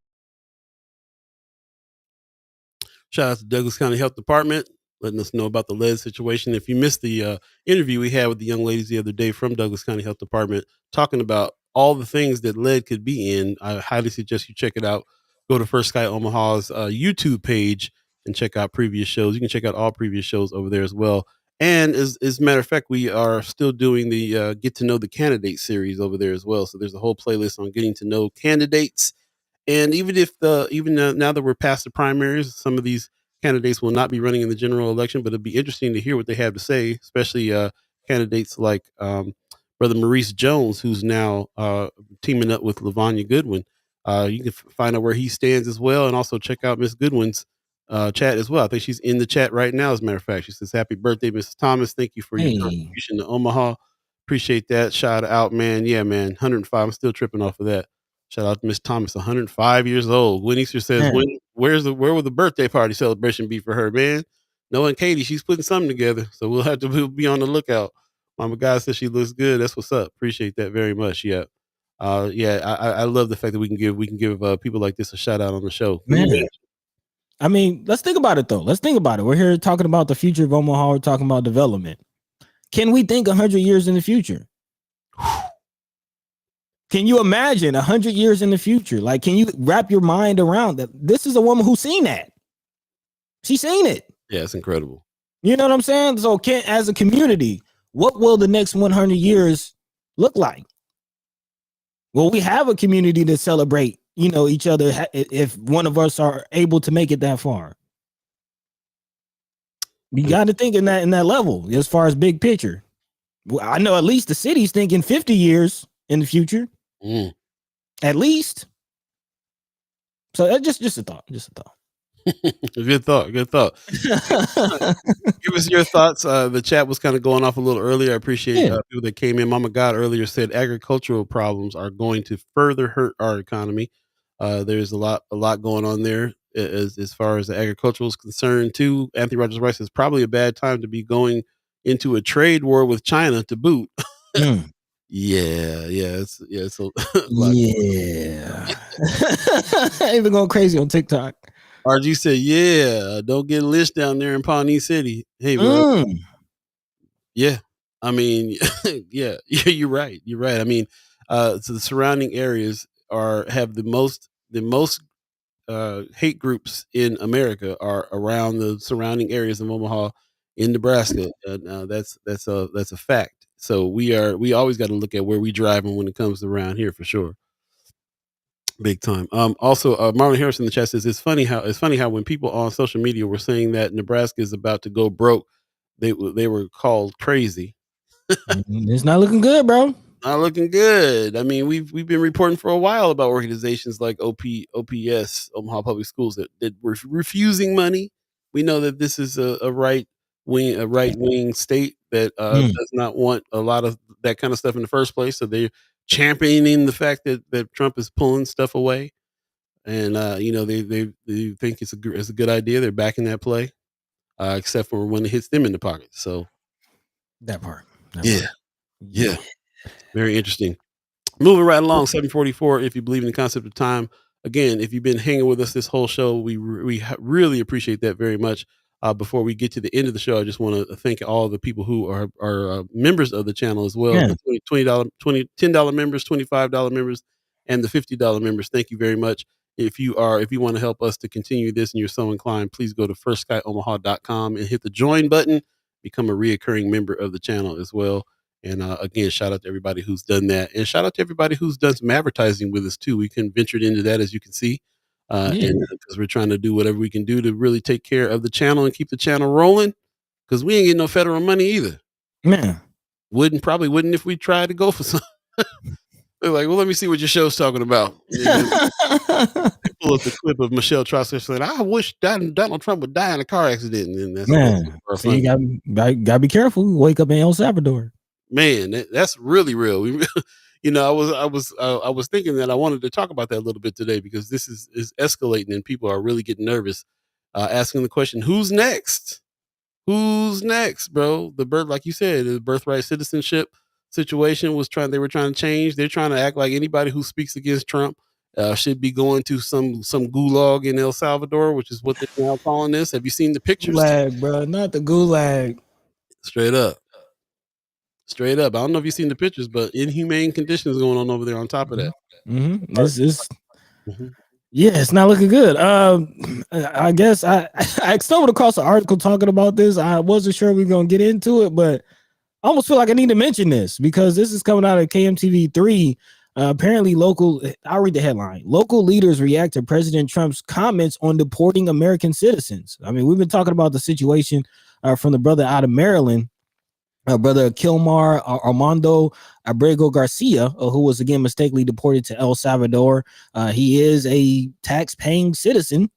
Shout out to Douglas County Health Department, letting us know about the lead situation. If you missed the interview we had with the young ladies the other day from Douglas County Health Department, talking about all the things that lead could be in, I highly suggest you check it out. Go to First Sky Omaha's YouTube page and check out previous shows. You can check out all previous shows over there as well. And as a matter of fact, we are still doing the Get to Know the Candidate series over there as well. So there's a whole playlist on getting to know candidates. And even now that we're past the primaries, some of these candidates will not be running in the general election, but it'll be interesting to hear what they have to say, especially candidates like Brother Maurice Jones, who's now teaming up with Lavanya Goodwin. You can find out where he stands as well, and also check out Miss Goodwin's chat as well. I think she's in the chat right now, as a matter of fact. She says, "Happy birthday, Mrs. Thomas. Thank you for your contribution to Omaha. Appreciate that. Shout out, man. Yeah, man. 105. I'm still tripping off of that. Shout out to Miss Thomas, 105 years old. Gwen Easter says, where will the birthday party celebration be for her, man? Knowing Katie, she's putting something together, so we'll be on the lookout. Mama Guy says she looks good. That's what's up. Appreciate that very much. Yeah. I love the fact that we can give people like this a shout out on the show. Man. I mean, let's think about it though. We're here talking about the future of Omaha. We're talking about development. Can we think 100 years in the future? Can you imagine 100 years in the future? Like, can you wrap your mind around that? This is a woman who's seen that. She's seen it. Yeah, it's incredible. You know what I'm saying? So as a community, what will the next 100 years look like? Will we have a community to celebrate, each other if one of us are able to make it that far? You got to think in that level as far as big picture. Well, I know at least the city's thinking 50 years in the future. At least. So that's just a thought. Good thought. Give us your thoughts. The chat was kind of going off a little earlier. I appreciate people that came in. Mama God earlier said agricultural problems are going to further hurt our economy. There's a lot going on there as far as the agricultural is concerned too. Anthony Rogers Rice says probably a bad time to be going into a trade war with China to boot. It's a lot. Even going crazy on TikTok. RG said, don't get lynched down there in Pawnee City. Hey, bro. Yeah. I mean, you're right. I mean, so the surrounding areas have the most hate groups in America are around the surrounding areas of Omaha in Nebraska. That's a fact. So we always got to look at where we driving when it comes to around here for sure. Big time. Also, Marlon Harrison in the chat says it's funny how when people on social media were saying that Nebraska is about to go broke, they were called crazy. It's not looking good, bro. Not looking good. I mean, we've been reporting for a while about organizations like OPS, Omaha Public Schools, that were refusing money. We know that this is a right wing state that does not want a lot of that kind of stuff in the first place. So they're championing the fact that Trump is pulling stuff away, and they think it's a good idea. They're backing that play, except for when it hits them in the pocket. So that part. Yeah. Very interesting. Moving right along, 7:44. If you believe in the concept of time, again, if you've been hanging with us this whole show, we really appreciate that very much. Before we get to the end of the show, I just want to thank all the people who are members of the channel as well. Yeah. The $10 members, $25 members, and the $50 members. Thank you very much. If you want to help us to continue this and you're so inclined, please go to firstsky.omaha.com and hit the join button. Become a reoccurring member of the channel as well. And again, shout out to everybody who's done that, and shout out to everybody who's done some advertising with us too. We can ventured into that, as you can see. And because we're trying to do whatever we can do to really take care of the channel and keep the channel rolling, because we ain't getting no federal money either. Man, Probably wouldn't if we tried to go for some. They're like, well, let me see what your show's talking about. And then they pull up the clip of Michelle Trostler saying, I wish Donald Trump would die in a car accident. And then that's Man, so you gotta be careful. Wake up in El Salvador. Man, that's really real. I was thinking that I wanted to talk about that a little bit today because this is escalating and people are really getting nervous, asking the question, who's next? Who's next, bro? Like you said, the birthright citizenship situation they were trying to change. They're trying to act like anybody who speaks against Trump should be going to some gulag in El Salvador, which is what they're now calling this. Have you seen the pictures? Gulag, bro, not the gulag. Straight up. I don't know if you've seen the pictures, but inhumane conditions going on over there on top of that. Mm-hmm. Yeah, it's not looking good. I guess I stumbled across an article talking about this. I wasn't sure we were going to get into it, but I almost feel like I need to mention this because this is coming out of KMTV3. Apparently, I'll read the headline. Local leaders react to President Trump's comments on deporting American citizens. I mean, we've been talking about the situation from the brother out of Maryland. Brother Kilmar Armando Abrego Garcia, who was again mistakenly deported to El Salvador. He is a tax-paying citizen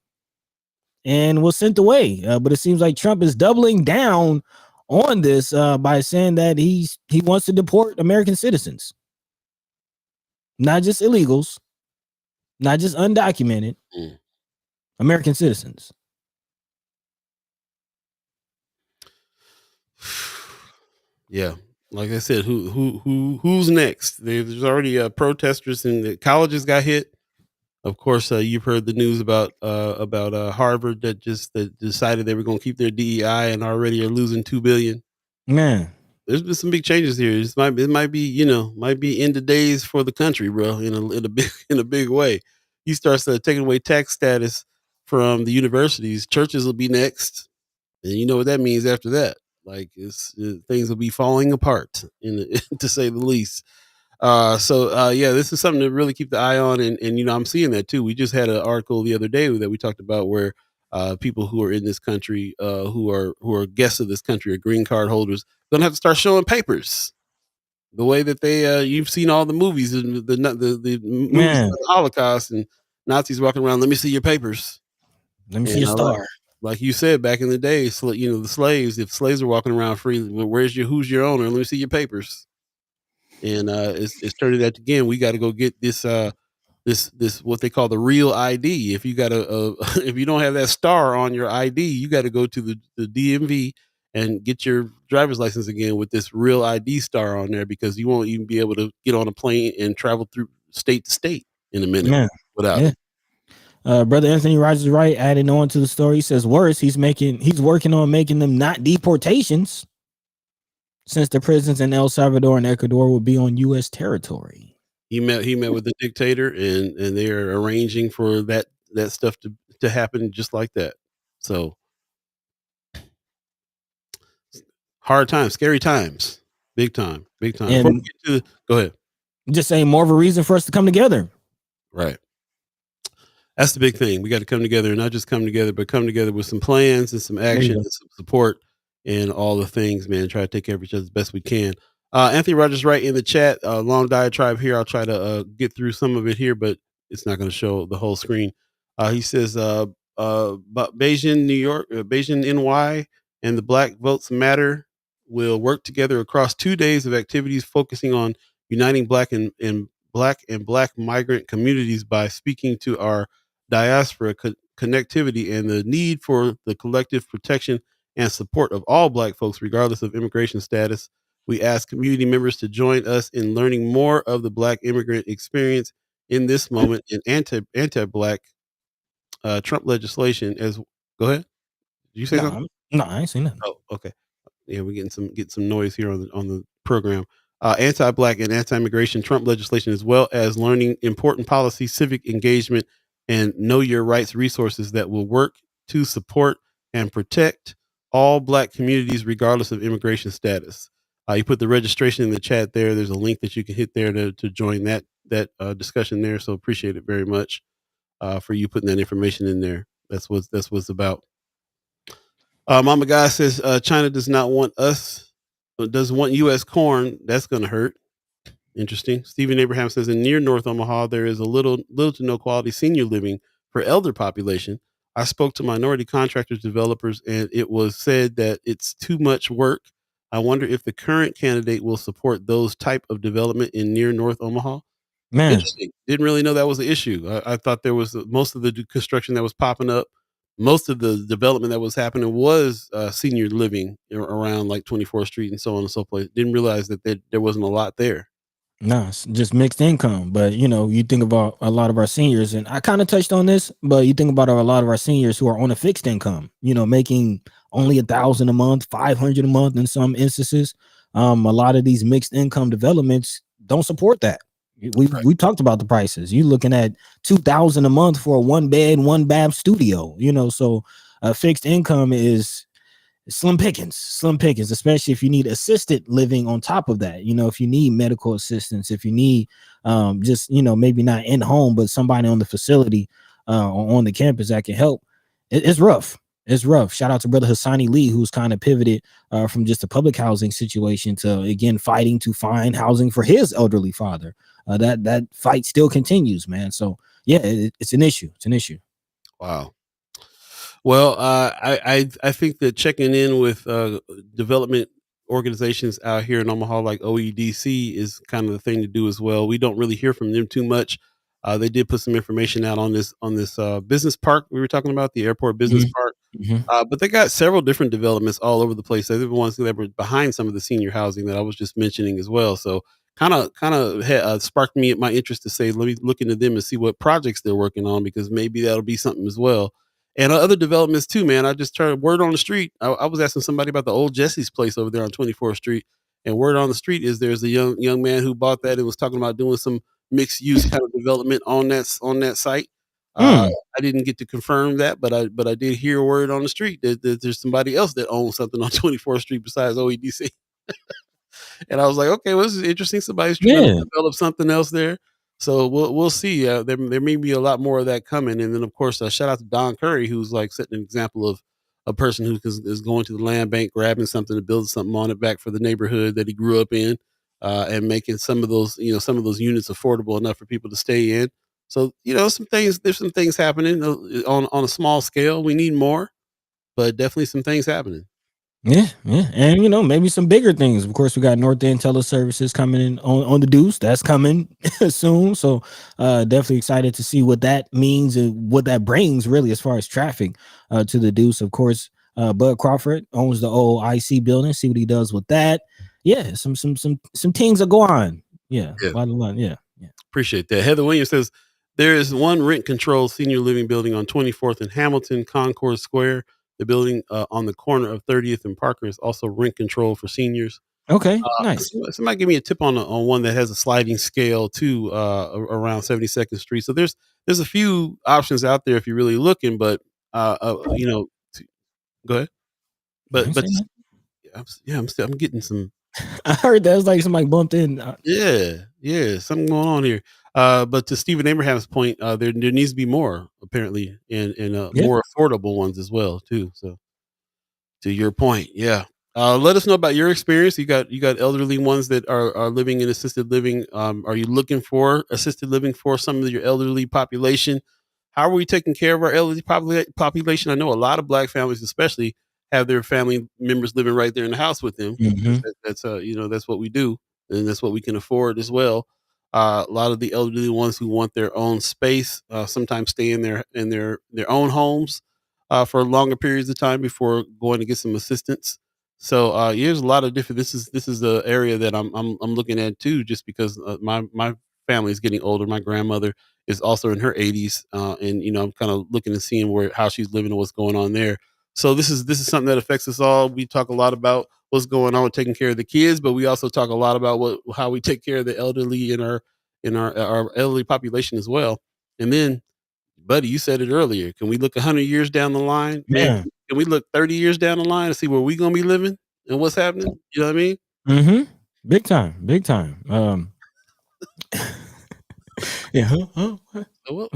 and was sent away. But it seems like Trump is doubling down on this by saying that he wants to deport American citizens, not just illegals, not just undocumented, American citizens. Yeah, like I said, who's next? There's already protesters and the colleges got hit. Of course, you've heard the news about Harvard that decided they were going to keep their DEI and already are losing $2 billion. Man, there's been some big changes here. It might be end of days for the country, bro. In a big way. You start taking away tax status from the universities, churches will be next, and you know what that means after that. Like things will be falling apart, to say the least. This is something to really keep the eye on, and I'm seeing that too. We just had an article the other day that we talked about where people who are in this country, who are guests of this country, or green card holders, gonna have to start showing papers. The way that they, you've seen all the movies and the movies of the Holocaust and Nazis walking around. Let me see your papers. Let me see your star. Like you said back in the day, the slaves. If slaves are walking around free, who's your owner? Let me see your papers. And it's turning that again. We got to go get this what they call the real ID. If you got if you don't have that star on your ID, you got to go to the DMV and get your driver's license again with this real ID star on there, because you won't even be able to get on a plane and travel through state to state in a minute without it. Brother Anthony Rogers Wright adding on to the story, he says worse, he's working on making them not deportations, since the prisons in El Salvador and Ecuador will be on U.S. territory. He met with the dictator, and they are arranging for that stuff to happen just like that. So hard times, scary times, big time. And go ahead. Just saying, more of a reason for us to come together. Right. That's the big thing. We got to come together, and not just come together, but come together with some plans and some action and some support and all the things, man. Try to take care of each other as best we can. Anthony Rogers Wright in the chat, long diatribe here. I'll try to get through some of it here, but it's not going to show the whole screen. He says, Beijing, New York, Beijing, NY, and the Black Votes Matter will work together across 2 days of activities focusing on uniting Black migrant communities by speaking to our diaspora connectivity and the need for the collective protection and support of all Black folks, regardless of immigration status. We ask community members to join us in learning more of the Black immigrant experience in this moment in anti-Black Trump legislation. Go ahead. Did you say something? No, I ain't seen that. Oh, okay. Yeah, we're getting some noise here on the program. Anti-Black and anti-immigration Trump legislation, as well as learning important policy, civic engagement, and know your rights resources that will work to support and protect all Black communities, regardless of immigration status. You put the registration in the chat there. There's a link that you can hit there to join that discussion there. So appreciate it very much for you putting that information in there. That's what it's about. Mama Guy says China does not want us. Doesn't want U.S. corn. That's going to hurt. Interesting. Stephen Abraham says in near North Omaha, there is a little to no quality senior living for elder population. I spoke to minority contractors, developers, and it was said that it's too much work. I wonder if the current candidate will support those type of development in near North Omaha. Man, Interesting. Didn't really know that was an issue. I thought there was most of the construction that was popping up, most of the development that was happening was senior living around like 24th Street and so on and so forth. Didn't realize that there wasn't a lot there. no, it's just mixed income. But you think about a lot of our seniors, and I kind of touched on this, but you think about a lot of our seniors who are on a fixed income, making only 1,000 a month, 500 a month in some instances. A lot of these mixed income developments don't support that. We talked about the prices. You're looking at 2,000 a month for a 1 bed, 1 bath studio. So fixed income is slim pickings, especially if you need assisted living on top of that. If you need medical assistance, if you need just maybe not in home, but somebody on the facility on the campus that can help. It's rough. It's rough. Shout out to brother Hassani Lee, who's kind of pivoted from just a public housing situation to again fighting to find housing for his elderly father. That fight still continues, man. So yeah, it's an issue. It's an issue. Wow. Well, I think that checking in with development organizations out here in Omaha, like OEDC, is kind of the thing to do as well. We don't really hear from them too much. They did put some information out on this business park we were talking about, the airport business park. But they got several different developments all over the place. They're the ones that were behind some of the senior housing that I was just mentioning as well. So kind of sparked me my interest to say, let me look into them and see what projects they're working on, because maybe that'll be something as well. And other developments too, man. I just heard word on the street. I was asking somebody about the old Jesse's place over there on 24th Street, and word on the street is there's a young man who bought that and was talking about doing some mixed use kind of development on that site. I didn't get to confirm that, but I did hear a word on the street that there's somebody else that owns something on 24th Street besides OEDC. And I was like, okay, well, this is interesting. Somebody's trying to develop something else there. So we'll see. There may be a lot more of that coming. And then, of course, shout out to Don Curry, who's like setting an example of a person who is going to the land bank, grabbing something to build something on it back for the neighborhood that he grew up in, and making some of those units affordable enough for people to stay in. So, there's some things happening on a small scale. We need more, but definitely some things happening. Yeah. And maybe some bigger things. Of course, we got North End Teleservices coming in on the Deuce. That's coming soon. So definitely excited to see what that means and what that brings really as far as traffic to the Deuce. Of course, Bud Crawford owns the old IC building. See what he does with that. Yeah, some things are going on. Yeah. Yeah. Appreciate that. Heather Williams says there is one rent controlled senior living building on 24th and Hamilton, Concord Square. The building on the corner of 30th and Parker is also rent control for seniors. Okay, nice. Somebody give me a tip on one that has a sliding scale too, around 72nd Street. So there's a few options out there if you're really looking, but go ahead. But I'm getting some. I heard that was like somebody bumped in. Yeah, something going on here. But to Stephen Abraham's point, there needs to be more apparently, and more affordable ones as well too. So, to your point, yeah. Let us know about your experience. You got elderly ones that are living in assisted living. Are you looking for assisted living for some of your elderly population? How are we taking care of our elderly population? I know a lot of Black families, especially, have their family members living right there in the house with them. That's that's what we do, and that's what we can afford as well. A lot of the elderly ones who want their own space sometimes stay in their own homes for longer periods of time before going to get some assistance. So there's a lot of different. This is the area that I'm looking at too, just because my family is getting older. My grandmother is also in her 80s, and I'm kind of looking and seeing how she's living and what's going on there. So this is something that affects us all. We talk a lot about what's going on with taking care of the kids, but we also talk a lot about how we take care of the elderly in our elderly population as well. And then, buddy, you said it earlier. Can we look 100 years down the line? Man, can we look 30 years down the line and see where we gonna be living and what's happening? You know what I mean? Big time. Yeah. What?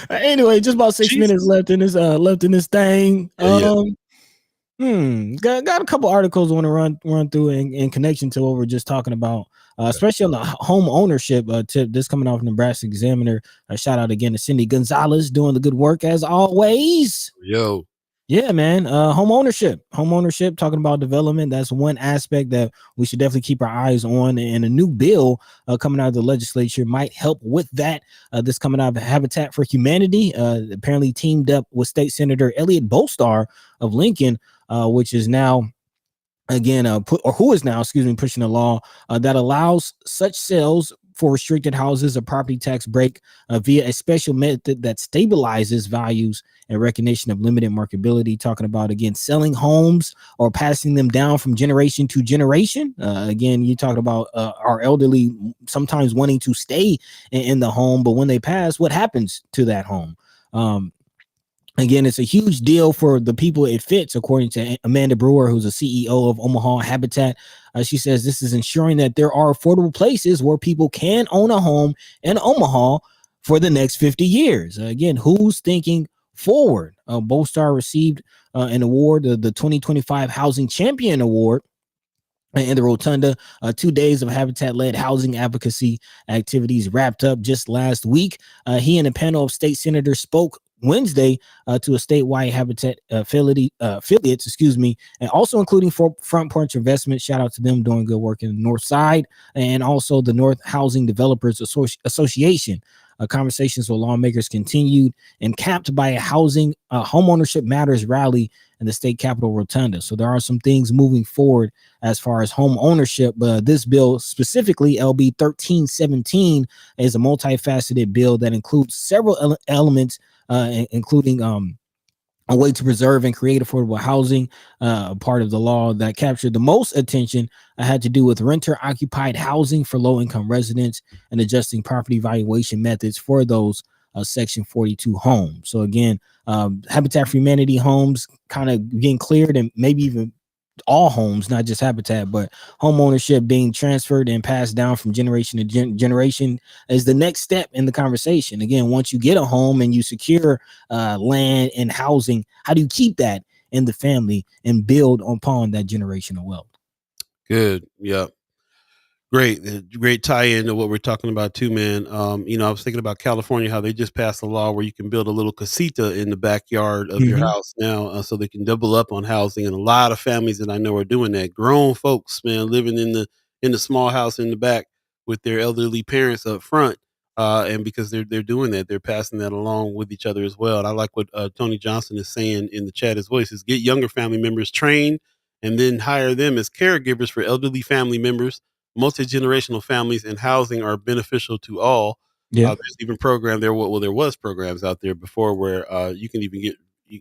Anyway, just about 6 minutes left in this thing. Got a couple articles I want to run through in connection to what we're just talking about, especially on the home ownership tip. This coming off Nebraska Examiner. Shout out again to Cindy Gonzalez doing the good work as always. Yo. Yeah, man. Home ownership. Talking about development. That's one aspect that we should definitely keep our eyes on. And a new bill coming out of the legislature might help with that. This coming out of Habitat for Humanity, apparently teamed up with State Senator Elliot Bolstar of Lincoln, which is now again who is now, pushing a law that allows such sales for restricted houses a property tax break via a special method that stabilizes values and recognition of limited marketability. Talking about, again, selling homes or passing them down from generation to generation. Again, you talking about our elderly sometimes wanting to stay in the home, but when they pass, what happens to that home? Again, it's a huge deal for the people it fits, according to Amanda Brewer, who's a CEO of Omaha Habitat. She says this is ensuring that there are affordable places where people can own a home in Omaha for the next 50 years. Again, who's thinking forward? Bolstar received an award, the 2025 Housing Champion Award, in the Rotunda. 2 days of Habitat-led housing advocacy activities wrapped up just last week. He and a panel of state senators spoke Wednesday to a statewide Habitat affiliates, and also including Front Porch Investment. Shout out to them doing good work in the North Side, and also the North Housing Developers Association. Conversations with lawmakers continued and capped by a homeownership matters rally in the state capitol Rotunda. So there are some things moving forward as far as home ownership. This bill, specifically LB 1317, is a multifaceted bill that includes several elements, including a way to preserve and create affordable housing. Part of the law that captured the most attention had to do with renter-occupied housing for low-income residents and adjusting property valuation methods for those Section 42 homes. So again, Habitat for Humanity homes kind of getting cleared, and maybe even all homes, not just Habitat, but home ownership being transferred and passed down from generation to generation is the next step in the conversation. Again, once you get a home and you secure land and housing, how do you keep that in the family and build upon that generational wealth? Good. Yep. Great tie in to what we're talking about too, man. I was thinking about California, how they just passed a law where you can build a little casita in the backyard of your house now, so they can double up on housing. And a lot of families that I know are doing that. Grown folks, man, living in the small house in the back with their elderly parents up front. And because they're doing that, they're passing that along with each other as well. And I like what Tony Johnson is saying in the chat as well. He says, get younger family members trained and then hire them as caregivers for elderly family members. Multi-generational families and housing are beneficial to all. Yeah. There's even program there. Well, there was programs out there before where you can even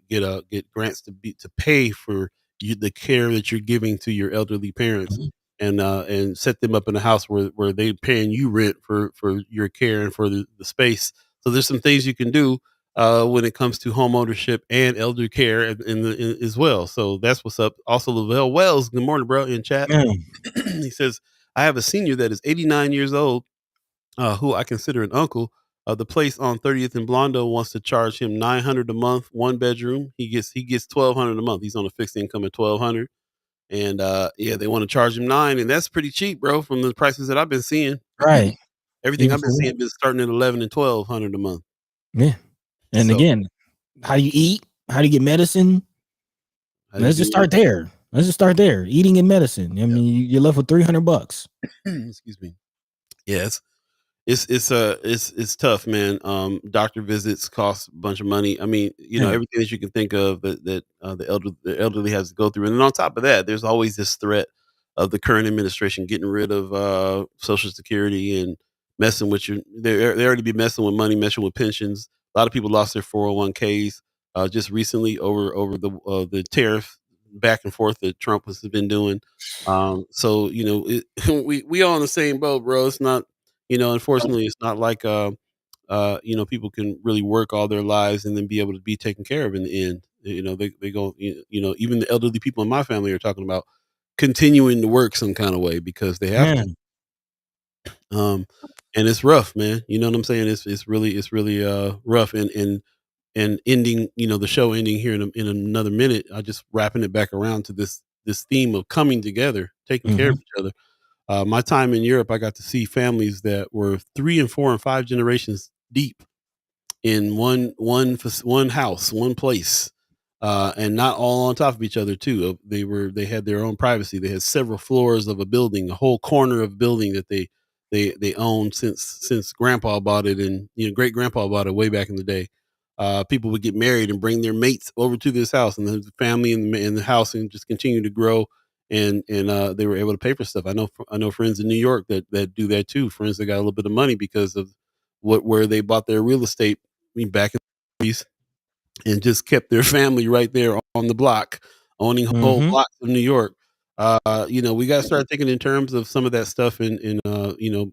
get grants to pay for the care that you're giving to your elderly parents, and set them up in a house where they're paying you rent for your care and for the space. So there's some things you can do when it comes to home ownership and elder care as well. So that's what's up. Also, Lavelle Wells, good morning, bro, in chat. He says, I have a senior that is 89 years old, who I consider an uncle. The place on 30th and Blondo wants to charge him $900 a month, one bedroom. He gets $1,200 a month. He's on a fixed income at $1,200, and they want to charge him $900, and that's pretty cheap, bro, from the prices that I've been seeing. Right. Everything I've been seeing been starting at $1,100 and $1,200 a month. Yeah. And again, how do you eat? How do you get medicine? Let's just start there. Eating and medicine. I mean, you're left with $300. Excuse me. Yes. It's tough, man. Doctor visits cost a bunch of money. I mean, everything that you can think of that the elderly has to go through. And then on top of that, there's always this threat of the current administration getting rid of Social Security and messing with you. They already be messing with money, messing with pensions. A lot of people lost their 401ks just recently over the tariff back and forth that Trump has been doing. So we all in the same boat, bro. It's not. Unfortunately, it's not like people can really work all their lives and then be able to be taken care of in the end. They go, even the elderly people in my family are talking about continuing to work some kind of way because they have to. And it's rough, man. You know what I'm saying? It's really rough. And and ending, the show ending here in another minute. I just wrapping it back around to this theme of coming together, taking care of each other. My time in Europe, I got to see families that were 3 and 4 and 5 generations deep in one house, one place, and not all on top of each other too. They had their own privacy. They had several floors of a building, a whole corner of building that they owned since Grandpa bought it, and great grandpa bought it way back in the day. People would get married and bring their mates over to this house, and the family in the house and just continue to grow. And they were able to pay for stuff. I know friends in New York that do that too. Friends that got a little bit of money because of where they bought their real estate back in the 30s, and just kept their family right there on the block, owning whole blocks of New York. We got to start thinking in terms of some of that stuff, and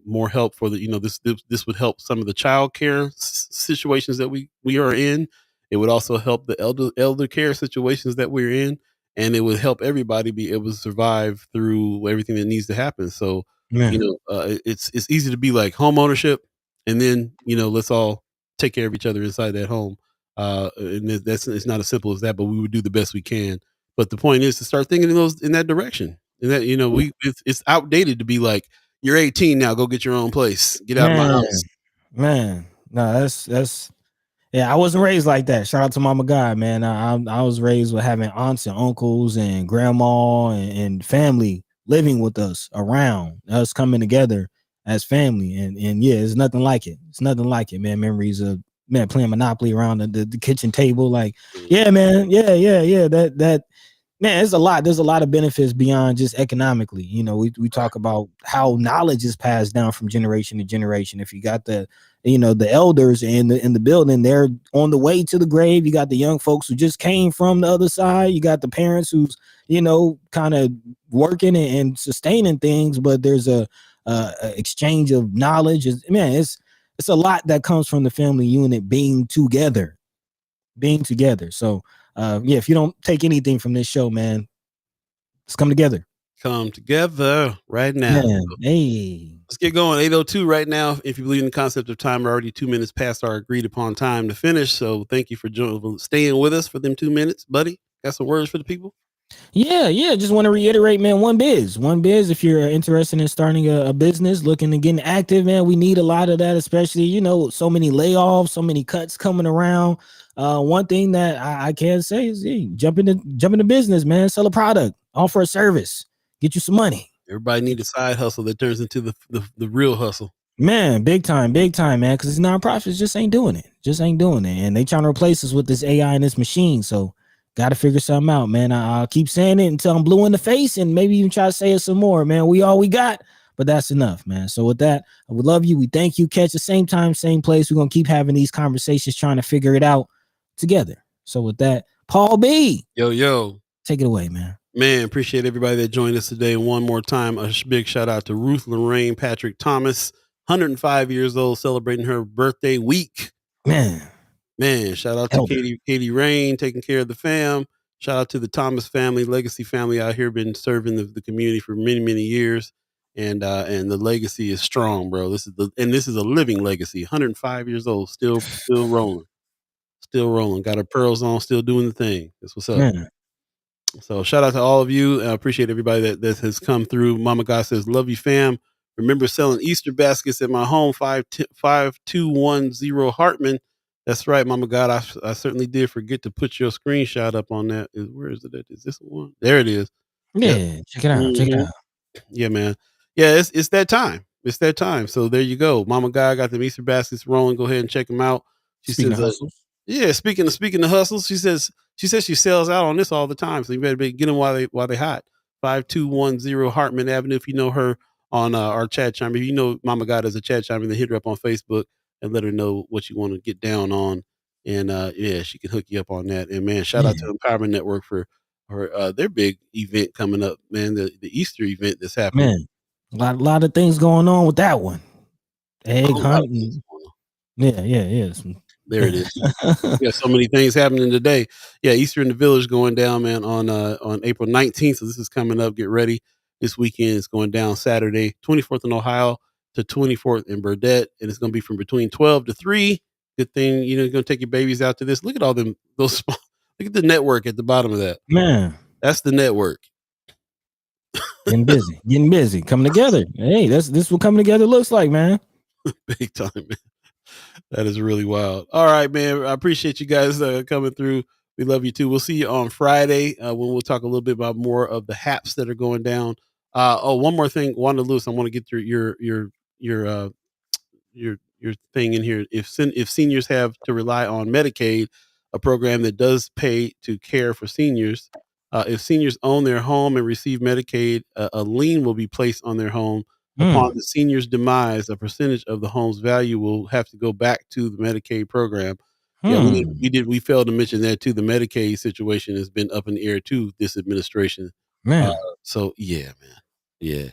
more help for this would help some of the child care situations that we are in. It would also help the elder care situations that we're in, and it would help everybody be able to survive through everything that needs to happen. So, it's easy to be like home ownership, and then let's all take care of each other inside that home. And it's not as simple as that, but we would do the best we can. But the point is to start thinking in that direction. And that it's outdated to be like, you're 18 now, go get your own place, get out of my house. Man, no, that's yeah. I wasn't raised like that. Shout out to Mama God, man. I was raised with having aunts and uncles and grandma and family living with us, around us, coming together as family. And yeah, it's nothing like it. It's nothing like it, man. Memories of playing Monopoly around the kitchen table, like, yeah, man, yeah. That man, there's a lot of benefits beyond just economically. We talk about how knowledge is passed down from generation to generation. If you got the elders in the building, they're on the way to the grave. You got the young folks who just came from the other side. You got the parents who's kind of working and sustaining things, but there's a exchange of knowledge. It's a lot that comes from the family unit being together. So if you don't take anything from this show, man, let's come together. Come together right now. Man, hey, let's get going. 8:02 right now. If you believe in the concept of time, we're already 2 minutes past our agreed upon time to finish. So thank you for staying with us for them 2 minutes, buddy. Got some words for the people? Yeah. Just want to reiterate, man, one biz. If you're interested in starting a business, looking to get active, man, we need a lot of that, especially, so many layoffs, so many cuts coming around. One thing that I can say is, hey, jump into business, man. Sell a product, offer a service, get you some money. Everybody needs a side hustle that turns into the real hustle. Man, big time, man. Because these nonprofits just ain't doing it. And they trying to replace us with this AI and this machine. So got to figure something out, man. I'll keep saying it until I'm blue in the face, and maybe even try to say it some more, man. We all we got, but that's enough, man. So with that, I would love you. We thank you. Catch the same time, same place. We're going to keep having these conversations, trying to figure it out together. So with that, Paul B. Yo. Take it away, man. Man, appreciate everybody that joined us today. One more time, a big shout out to Ruth Lorraine Patrick Thomas, 105 years old, celebrating her birthday week. Man, shout out to Katie Rain, taking care of the fam. Shout out to the Thomas family, legacy family out here, been serving the community for many, many years. And the legacy is strong, bro. This is a living legacy. 105 years old, still rolling. Still rolling. Got her pearls on, still doing the thing. That's what's up. Man. So shout out to all of you. I appreciate everybody that has come through. Mama God says, love you, fam. Remember selling Easter baskets at my home, 5210 Hartman. That's right, Mama God. I certainly did forget to put your screenshot up on that. Where is it at? Is this one? There it is. Yeah. Check it out. Check it out. Yeah, man. Yeah, it's that time. It's that time. So there you go. Mama God got them Easter baskets rolling. Go ahead and check them out. Speaking of hustles. Yeah, speaking of hustles, she says she sells out on this all the time. So you better get them while they hot. 5210 Hartman Avenue. If you know her on our chat chime, if you know Mama God as a chat chime, then hit her up on Facebook and let her know what you want to get down on. And she can hook you up on that. And man, shout out to Empowerment Network for their big event coming up, man. The Easter event that's happening. Man, a lot of things going on with that one. Egg hunting. Yeah. There it is. Yeah, so many things happening today. Yeah, Easter in the Village going down, man, on April 19th. So this is coming up. Get ready. This weekend is going down Saturday, 24th in Ohio to 24th in Burdett. And it's going to be from between 12 to 3. Good thing, you're going to take your babies out to this. Look at all them, look at the network at the bottom of that. Man, That's the network. getting busy, coming together. Hey, this what coming together looks like, man. Big time, man. That is really wild. All right, man. I appreciate you guys coming through. We love you too. We'll see you on Friday when we'll talk a little bit about more of the haps that are going down. One more thing, Wanda Lewis. I want to get through your thing in here. If seniors have to rely on Medicaid, a program that does pay to care for seniors, if seniors own their home and receive Medicaid, a lien will be placed on their home. Upon the senior's demise, a percentage of the home's value will have to go back to the Medicaid program. Yeah, we failed to mention that too. The Medicaid situation has been up in the air too, this administration. Man. So yeah, man. Yeah.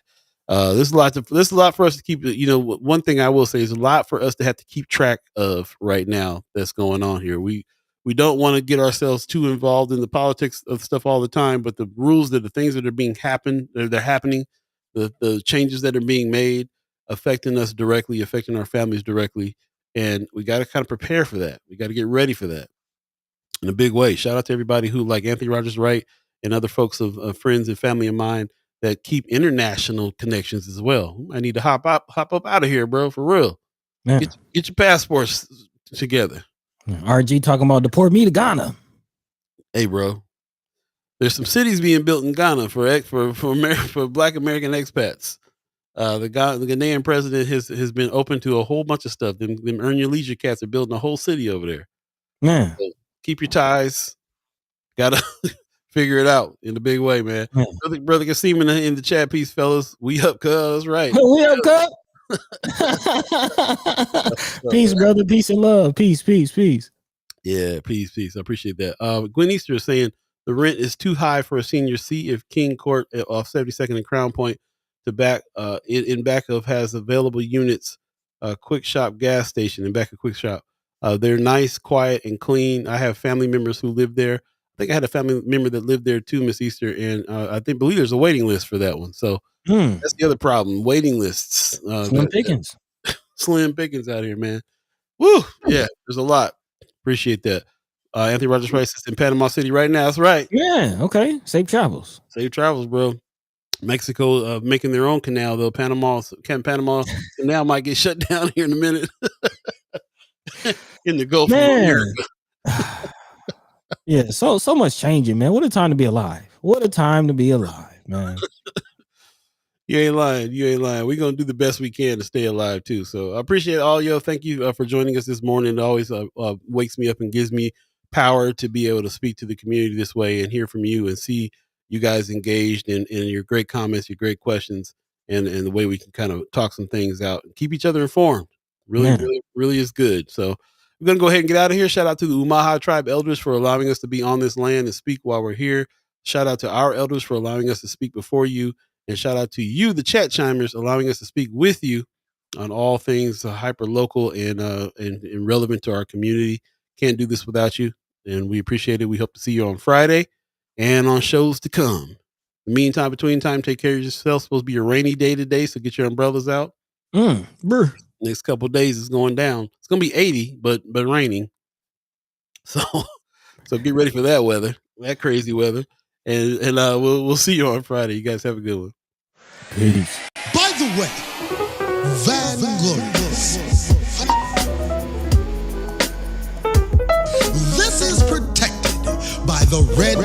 There's a lot for us to keep. One thing I will say is a lot for us to have to keep track of right now that's going on here. We don't want to get ourselves too involved in the politics of stuff all the time, but the things that are being happening, the changes that are being made, affecting us directly, affecting our families directly. And we got to kind of prepare for that. We got to get ready for that in a big way. Shout out to everybody who, like Anthony Rogers Wright and other folks of friends and family of mine that keep international connections as well. I need to hop up out of here, bro, for real. Get your passports together. RG talking about deport me to Ghana. Hey, bro, there's some cities being built in Ghana for Black American expats. The Ghanaian president has been open to a whole bunch of stuff. Them Earn Your Leisure cats are building a whole city over there. Man, so keep your ties. Gotta figure it out in a big way, man. Brother Kasim in the chat piece, fellas. We up, cuz, right? We up, cuz. Peace, brother. Peace and love. Peace. Yeah, peace. I appreciate that. Gwen Easter is saying the rent is too high for a senior. See if King Court off 72nd and Crown Point to back in back of has available units. Quick Shop gas station in back of Quick Shop. They're nice, quiet, and clean. I have family members who live there. I think I had a family member that lived there too, Miss Easter, and I believe there's a waiting list for that one. So that's the other problem: waiting lists. Slim pickings. Slim pickings out here, man. Woo! Yeah, there's a lot. Appreciate that. Anthony Rogers Rice is in Panama City right now. That's right. Yeah. Okay. Safe travels. Safe travels, bro. Mexico making their own canal though. Panama Canal might get shut down here in a minute. In the Gulf of America. Yeah, so much changing, man. What a time to be alive. What a time to be alive, man. You ain't lying. We're going to do the best we can to stay alive too. So I appreciate all y'all. Thank you for joining us this morning. It always wakes me up and gives me power to be able to speak to the community this way and hear from you and see you guys engaged in your great comments, your great questions, and the way we can kind of talk some things out and keep each other informed. Really is good. So we're going to go ahead and get out of here. Shout out to the Umaha Tribe elders for allowing us to be on this land and speak while we're here. Shout out to our elders for allowing us to speak before you. And shout out to you, the chat chimers, allowing us to speak with you on all things hyper local and relevant to our community. Can't do this without you. And we appreciate it. We hope to see you on Friday and on shows to come. In the meantime, between time, take care of yourself. It's supposed to be a rainy day today, so get your umbrellas out. Next couple of days is going down. It's going to be 80, but raining. So get ready for that weather, that crazy weather. And we'll see you on Friday. You guys have a good one. Peace. By the way, Van Glorious. This is protected by the red